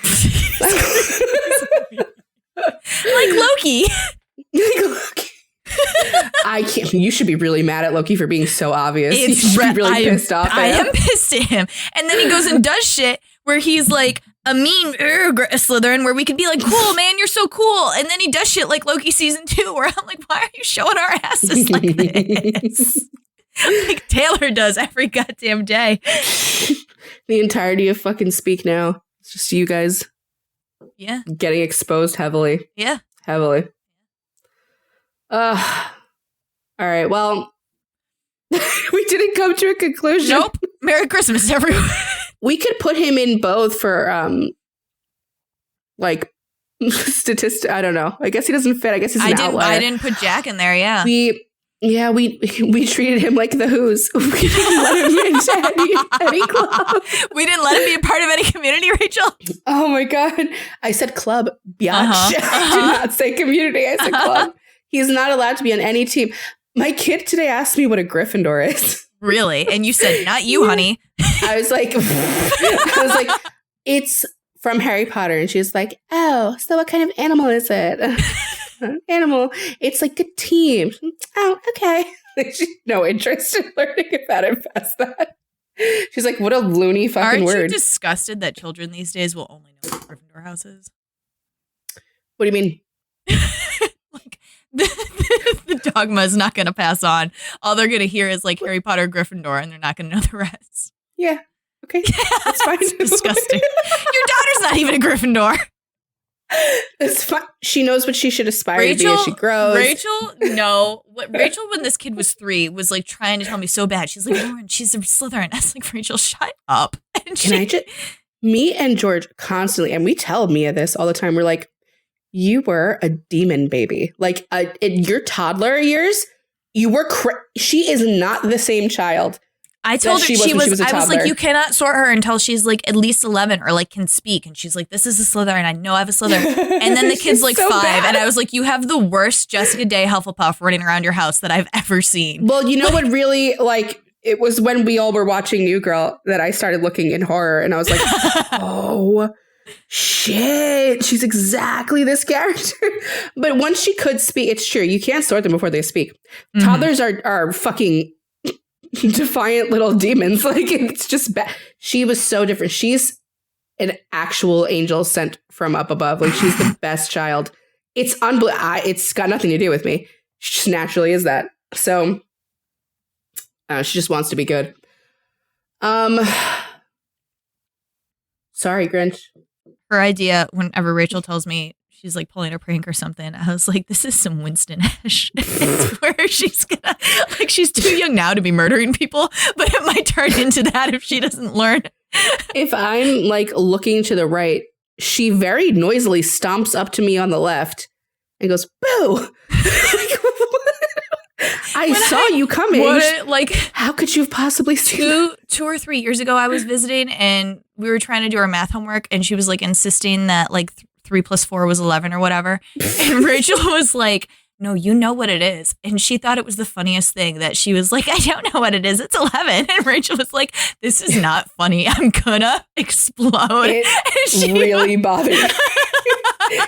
Like Loki. I can't. You should be really mad at Loki for being so obvious. You should be really pissed off. I am pissed at him. And then he goes and does shit where he's like a mean Slytherin, where we could be like, cool, man, you're so cool. And then he does shit like Loki season 2, where I'm like, why are you showing our asses like this? Like Taylor does every goddamn day. The entirety of fucking Speak Now. It's just you guys. Yeah. Getting exposed heavily. Yeah. Heavily. All right. Well, we didn't come to a conclusion. Nope. Merry Christmas, everyone. We could put him in both for, like, statistic. I don't know. I guess he doesn't fit. I guess he's an outlier. I didn't put Jack in there. Yeah. We treated him like the Who's. We didn't let him into any club. We didn't let him be a part of any community, Rachel. Oh my God. I said club, biatch. I did not say community. I said club. He's not allowed to be on any team. My kid today asked me what a Gryffindor is. Really? And you said, not you, honey. I was like, it's from Harry Potter. And she was like, oh, so what kind of animal is it? Animal. It's like a team. Oh, okay. She's no interest in learning about it past that. She's like, what a loony fucking word. Aren't you disgusted that children these days will only know what Gryffindor house is? What do you mean? Like, the dogma is not going to pass on. All they're going to hear is like Harry Potter, Gryffindor, and they're not going to know the rest. Yeah. Okay. That's fine. It's disgusting. Your daughter's not even a Gryffindor. It's fine. She knows what she should aspire to be as she grows. Rachel, no. Rachel, when this kid was 3, was like trying to tell me so bad. She's like, Lauren, she's a Slytherin. I was like, Rachel, shut up. And me and George constantly, and we tell Mia this all the time. We're like, you were a demon baby. Like in your toddler years, you were. She is not the same child. I told her she was a I was like, toddler. you cannot sort her until she's like at least 11 or like can speak. And she's like, this is a Slytherin. I know I have a Slytherin. And then the kid's like so 5. Bad. And I was like, you have the worst Jessica Day Hufflepuff running around your house that I've ever seen. Well, you know what really, like, it was when we all were watching New Girl that I started looking in horror. And I was like, oh, shit. She's exactly this character. But once she could speak, it's true. You can't sort them before they speak. Mm-hmm. Toddlers are fucking defiant little demons. Like, it's just bad. She was so different. She's an actual angel sent from up above. Like, she's the best child. It's unbelievable. It's got nothing to do with me. She just naturally is that. So she just wants to be good. Sorry, Grinch. her idea, whenever Rachel tells me she's like pulling a prank or something, I was like, this is some Winston-ish. It's where she's gonna, like, she's too young now to be murdering people, but it might turn into that if she doesn't learn. If I'm like looking to the right, she very noisily stomps up to me on the left and goes, boo. I saw you coming. How could you have possibly seen that? 2 or 3 years ago, I was visiting and we were trying to do our math homework and she was like insisting that like 3 plus 4 was 11 or whatever. And Rachel was like, no, you know what it is. And she thought it was the funniest thing that she was like, I don't know what it is. It's 11. And Rachel was like, this is not funny. I'm gonna explode. It really bothered me.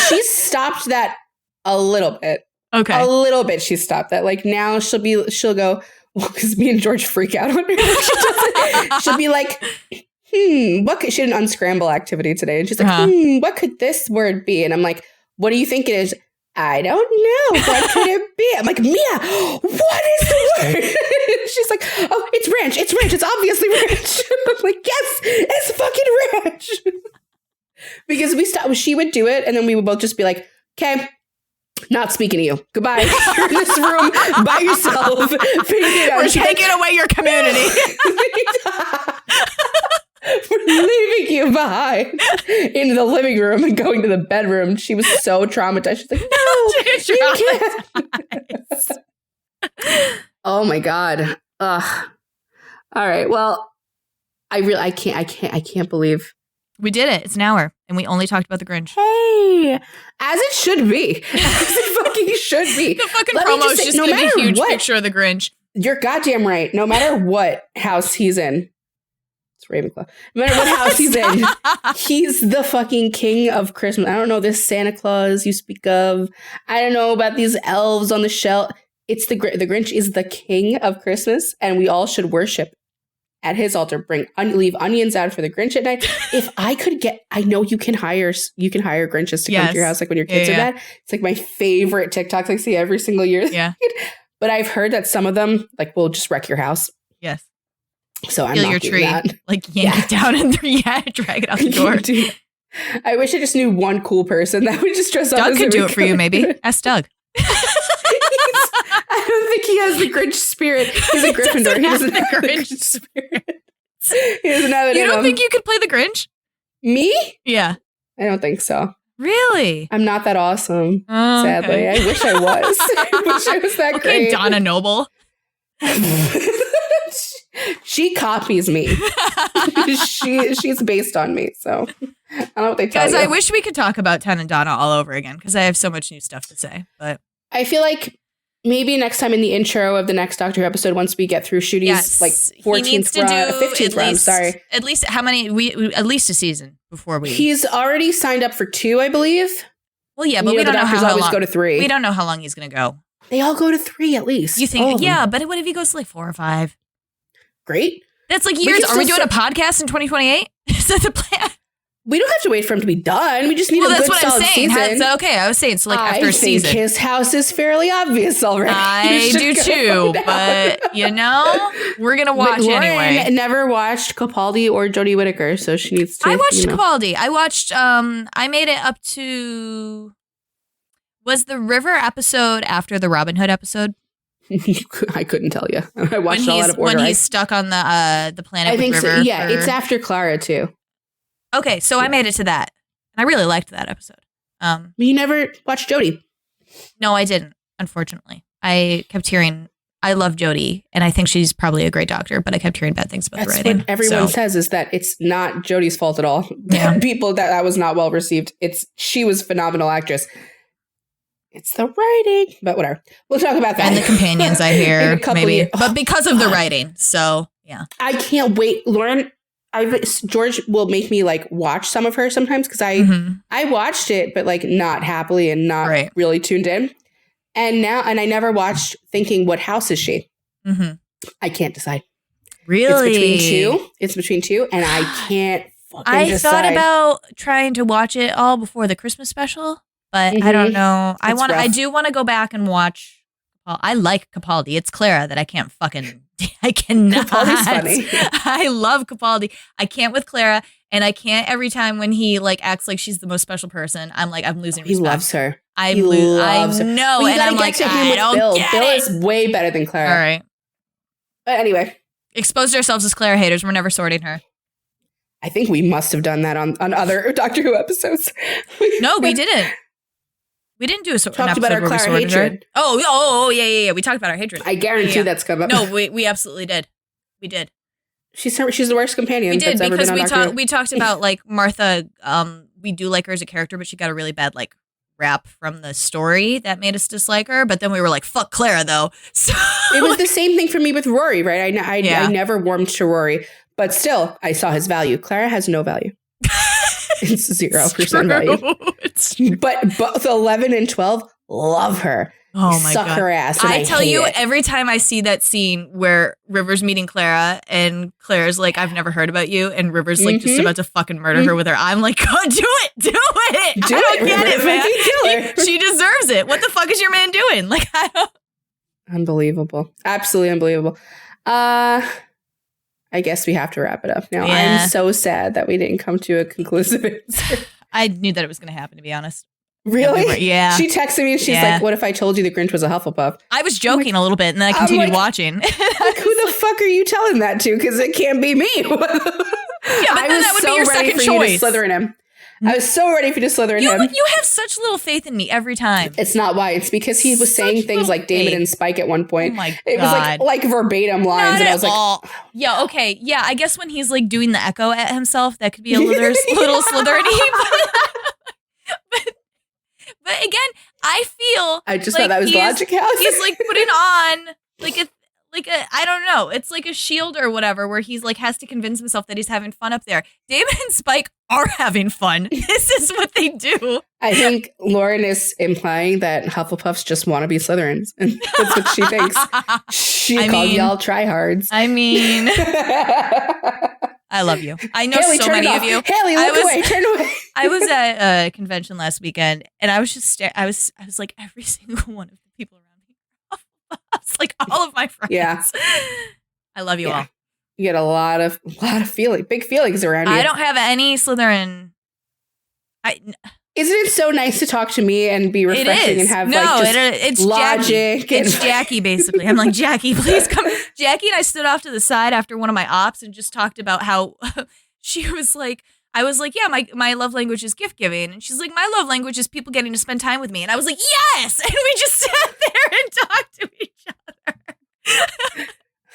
She stopped that a little bit. Okay. A little bit she stopped that. Like now she'll go, well, because me and George freak out on her. She'll be like, what could, she had an unscramble activity today. And she's like, what could this word be? And I'm like, what do you think it is? I don't know. What could it be? I'm like, Mia, what is the word? She's like, oh, it's ranch. It's ranch. It's obviously ranch. I'm like, yes, it's fucking ranch. Because she would do it. And then we would both just be like, okay, not speaking to you. Goodbye. You're in this room by yourself. We're taking away your community. We're leaving you behind into the living room and going to the bedroom. She was so traumatized. She's like, no, you can't. Oh my God. Ugh. All right. Well, I can't believe we did it. It's an hour and we only talked about the Grinch. Hey, as it should be. As it fucking should be. The fucking promo is just going to be a huge picture of the Grinch. You're goddamn right. No matter what house he's in. It's Ravenclaw. No matter what house he's in, he's the fucking king of Christmas. I don't know this Santa Claus you speak of. I don't know about these elves on the shelf. It's the Grinch is the king of Christmas, and we all should worship at his altar. Leave onions out for the Grinch at night. If I could I know you can hire Grinches to come to your house, like when your kids are bad. It's like my favorite TikToks I see every single year. Yeah. But I've heard that some of them will just wreck your house. Yes. So I'm not your doing tree, that. like yank it down and drag it out the door. I wish I just knew one cool person that would just dress up. Doug could do it for you, maybe. Ask Doug. I don't think he has the Grinch spirit. He's a Gryffindor. He doesn't have the Grinch spirit. He doesn't have it. You don't think you could play the Grinch? Me? Yeah. I don't think so. Really? I'm not that awesome. Oh, sadly, okay. I wish I was. I wish I was that great. Donna Noble. She copies me. She's based on me. So I don't know what they tell you. Guys, you. I wish we could talk about 10 and Donna all over again because I have so much new stuff to say. But I feel like maybe next time in the intro of the next Doctor Who episode, once we get through Shooty's 14th run, 15th run, sorry. At least how many? At least a season before we. He's already signed up for 2, I believe. Well, yeah, but we don't know how always long. Go to 3. We don't know how long he's going to go. They all go to 3 at least. You think? Yeah, but what if he goes to like 4 or 5? Great. That's like years. Are we doing a podcast in 2028? Is that the plan? We don't have to wait for him to be done. We just need a good solid season. Okay, I was saying so like after a season. I think his house is fairly obvious already. I do too, but we're gonna watch anyway. Lauren never watched Capaldi or Jodie Whittaker, so she needs to. I watched Capaldi. I watched. I made it up to. Was the River episode after the Robin Hood episode? I couldn't tell you. I watched all out of order. When he's stuck on the planet. I think River so. Yeah, it's after Clara too. Okay, so I made it to that. I really liked that episode. You never watched Jodie? No, I didn't. Unfortunately, I kept hearing. I love Jodie, and I think she's probably a great doctor. But I kept hearing bad things about the writing. What everyone says is that it's not Jodie's fault at all. Yeah. People that was not well received. She was a phenomenal actress. It's the writing, but whatever. We'll talk about that. And the companions, I hear, maybe. But because of the God. writing, so yeah. I can't wait, Lauren. George will make me watch some of her sometimes because I watched it, but not happily and not really tuned in. And I never watched thinking, what house is she? Mm-hmm. I can't decide. Really? It's between two, and I can't fucking decide. I thought about trying to watch it all before the Christmas special, but I don't know. I do want to go back and watch Well, I like Capaldi. It's Clara that I can't fucking. I cannot. Capaldi's funny. I love Capaldi. I can't with Clara, and I can't every time when he like acts like she's the most special person. I'm like, I'm losing respect. He loves her. I know, well, and I'm like, I don't Bill. get Bill it. is way better than Clara. All right. But anyway, exposed ourselves as Clara haters. We're never sorting her. I think we must have done that on other Doctor Who episodes. No, we didn't. We didn't do a talked about our Clara hatred. Oh, yeah. We talked about our hatred. I guarantee that's come up. No, we absolutely did. We did. She's the worst companion. We did that's because ever been on we talked about like Martha. We do like her as a character, but she got a really bad like rap from the story that made us dislike her. But then we were like, "Fuck Clara," though. So it was the same thing for me with Rory, right? I never warmed to Rory, but still, I saw his value. Clara has no value. It's 0% value. But both 11 and 12 love her. Oh my Suck God. her ass. I tell you, every time I see that scene where River's meeting Clara and Claire's like, I've never heard about you, and River's like just about to fucking murder her with her, I'm like, God, do it. I don't get it, man. She deserves it. What the fuck is your man doing? Like, I don't. Unbelievable. Absolutely unbelievable. I guess we have to wrap it up now. Yeah. I'm so sad that we didn't come to a conclusive answer. I knew that it was going to happen, to be honest. Really? Yeah. She texted me and she's like, what if I told you the Grinch was a Hufflepuff? I was joking a little bit and then I continued watching. Like, who the fuck are you telling that to? Because it can't be me. Yeah, but then that would be your second choice. Slither in him. I was so ready for you to slither in him. You have such little faith in me every time. It's not why. It's because he was saying things like David and Spike at one point. Oh my God. It was like verbatim lines. And I was like, yeah, okay. Yeah, I guess when he's like doing the echo at himself, that could be a little Slytherin-y. But again, I feel I just thought that was Logic House. He's like putting on like a I don't know. It's like a shield or whatever where he's like has to convince himself that he's having fun up there. David and Spike are having fun. This is what they do. I think Lauren is implying that Hufflepuffs just want to be Slytherins. And that's what she thinks. She called y'all tryhards. I mean, I love you. I know Haley, so many of you. Haley, look away. Turn away. I was at a convention last weekend and I was just I was like every single one of the people around me. Like all of my friends. Yeah. I love you all. You get a lot of big feelings around you. I don't have any Slytherin. Isn't it so nice to talk to me and be refreshing and have it's logic? Jackie. It's Jackie, basically. I'm like, Jackie, please come. Jackie and I stood off to the side after one of my ops and just talked about how she was like, I was like, yeah, my love language is gift giving. And she's like, my love language is people getting to spend time with me. And I was like, yes. And we just sat there and talked to each other.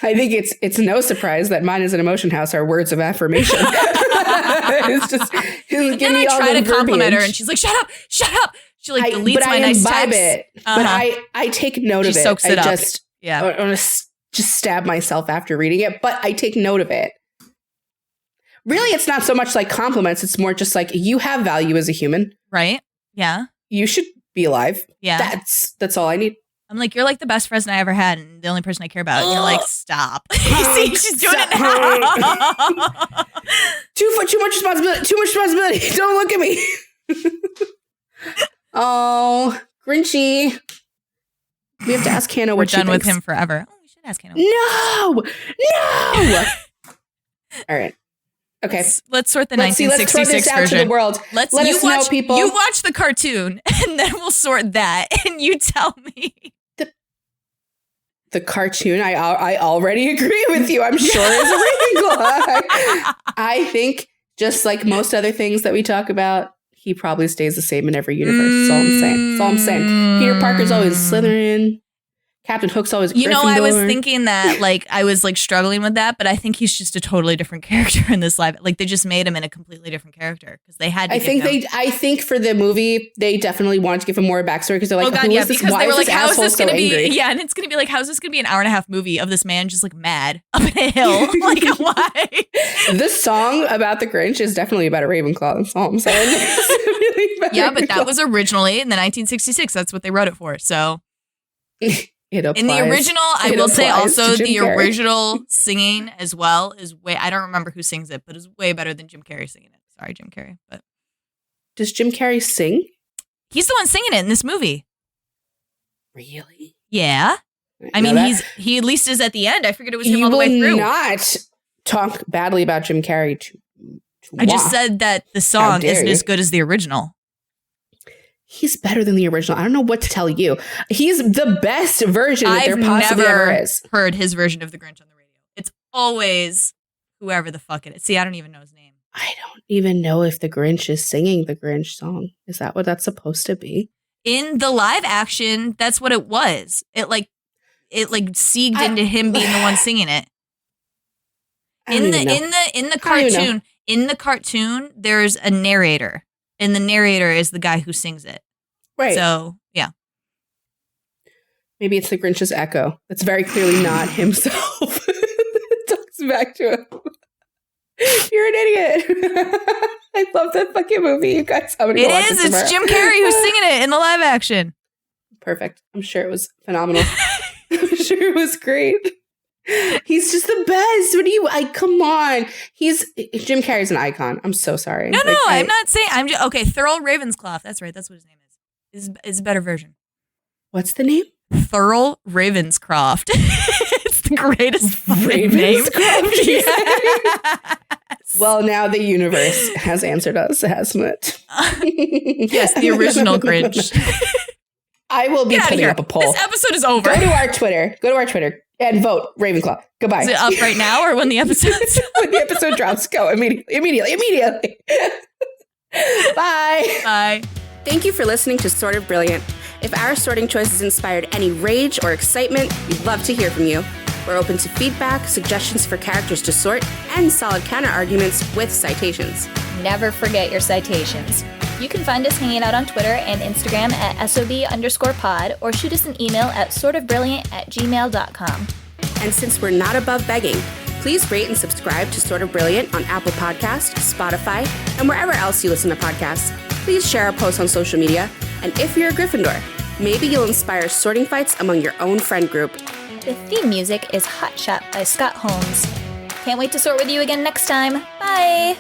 I think it's no surprise that mine is an emotion house are words of affirmation. It's just give me all try the to compliment her verbiage. and she's like, shut up. She like deletes my nice text. It, but I take note of it. Soaks it up. I want to just stab myself after reading it, but I take note of it. Really, it's not so much like compliments. It's more just like you have value as a human. Right. Yeah. You should be alive. Yeah. That's all I need. I'm like, you're like the best friend I ever had and the only person I care about. And you're like, stop. You see, she's doing it now. Too much responsibility. Don't look at me. Oh, Grinchy. We have to ask Hannah what she thinks. We're done with him forever. Oh, we should ask Hannah. No. All right. Okay. Let's sort the 1966 throw this out version. To the world. Let us know, people. You watch the cartoon, and then we'll sort that, and you tell me. The cartoon, I already agree with you. I'm sure is a Ravenclaw. I think just like most other things that we talk about, he probably stays the same in every universe. That's all I'm saying. Peter Parker's always Slytherin. Captain Hook's always Gryffindor. I was thinking that, like, I was, like, struggling with that, but I think he's just a totally different character in this live. Like, they just made him in a completely different character because they had to I think for the movie, they definitely wanted to give him more of a backstory because they're like, why is this asshole so angry? Yeah, and it's going to be like, how's this going to be an hour and a half movie of this man just, like, mad up in a hill? Like, why? This song about the Grinch is definitely about a Ravenclaw. That's all I'm saying. Yeah, but that was originally in the 1966. That's what they wrote it for, so... In the original, I will say also the original singing as well is way, I don't remember who sings it, but it's way better than Jim Carrey singing it. Sorry, Jim Carrey. But does Jim Carrey sing? He's the one singing it in this movie. Really? Yeah. I mean, he at least is at the end. I figured it was him all the way through. You will not talk badly about Jim Carrey to I just said that the song isn't as good as the original. He's better than the original. I don't know what to tell you. He's the best version that there possibly ever is. I've never heard his version of the Grinch on the radio. It's always whoever the fuck it is. See, I don't even know his name. I don't even know if the Grinch is singing the Grinch song. Is that what that's supposed to be? In the live action, that's what it was. It seeged into him being the one singing it. In the cartoon, there's a narrator, and the narrator is the guy who sings it. Right. So, yeah. Maybe it's the Grinch's echo. It's very clearly not himself. It talks back to him. You're an idiot. I love that fucking movie. You guys have to watch it tomorrow. It's Jim Carrey who's singing it in the live action. Perfect. I'm sure it was phenomenal. I'm sure it was great. He's just the best. What do you? Come on. Jim Carrey's an icon. I'm so sorry. No, I'm not saying. I'm just okay. Thurl Ravenscroft. That's right. That's what his name is. Is a better version. What's the name? Thurl Ravenscroft. It's the greatest name. Yes. Well, now the universe has answered us, hasn't it? Yes, the original Grinch. I will be putting up a poll. This episode is over. Go to our Twitter and vote Ravenclaw. Goodbye. Is it up right now or when the episode drops? Go immediately. Bye. Bye. Thank you for listening to Sort of Brilliant. If our sorting choices inspired any rage or excitement, we'd love to hear from you. We're open to feedback, suggestions for characters to sort, and solid counter-arguments with citations. Never forget your citations. You can find us hanging out on Twitter and Instagram at SOB_pod or shoot us an email at sortofbrilliant@gmail.com. And since we're not above begging, please rate and subscribe to Sort of Brilliant on Apple Podcasts, Spotify, and wherever else you listen to podcasts. Please share our posts on social media. And if you're a Gryffindor, maybe you'll inspire sorting fights among your own friend group. The theme music is Hot Shot by Scott Holmes. Can't wait to sort with you again next time. Bye!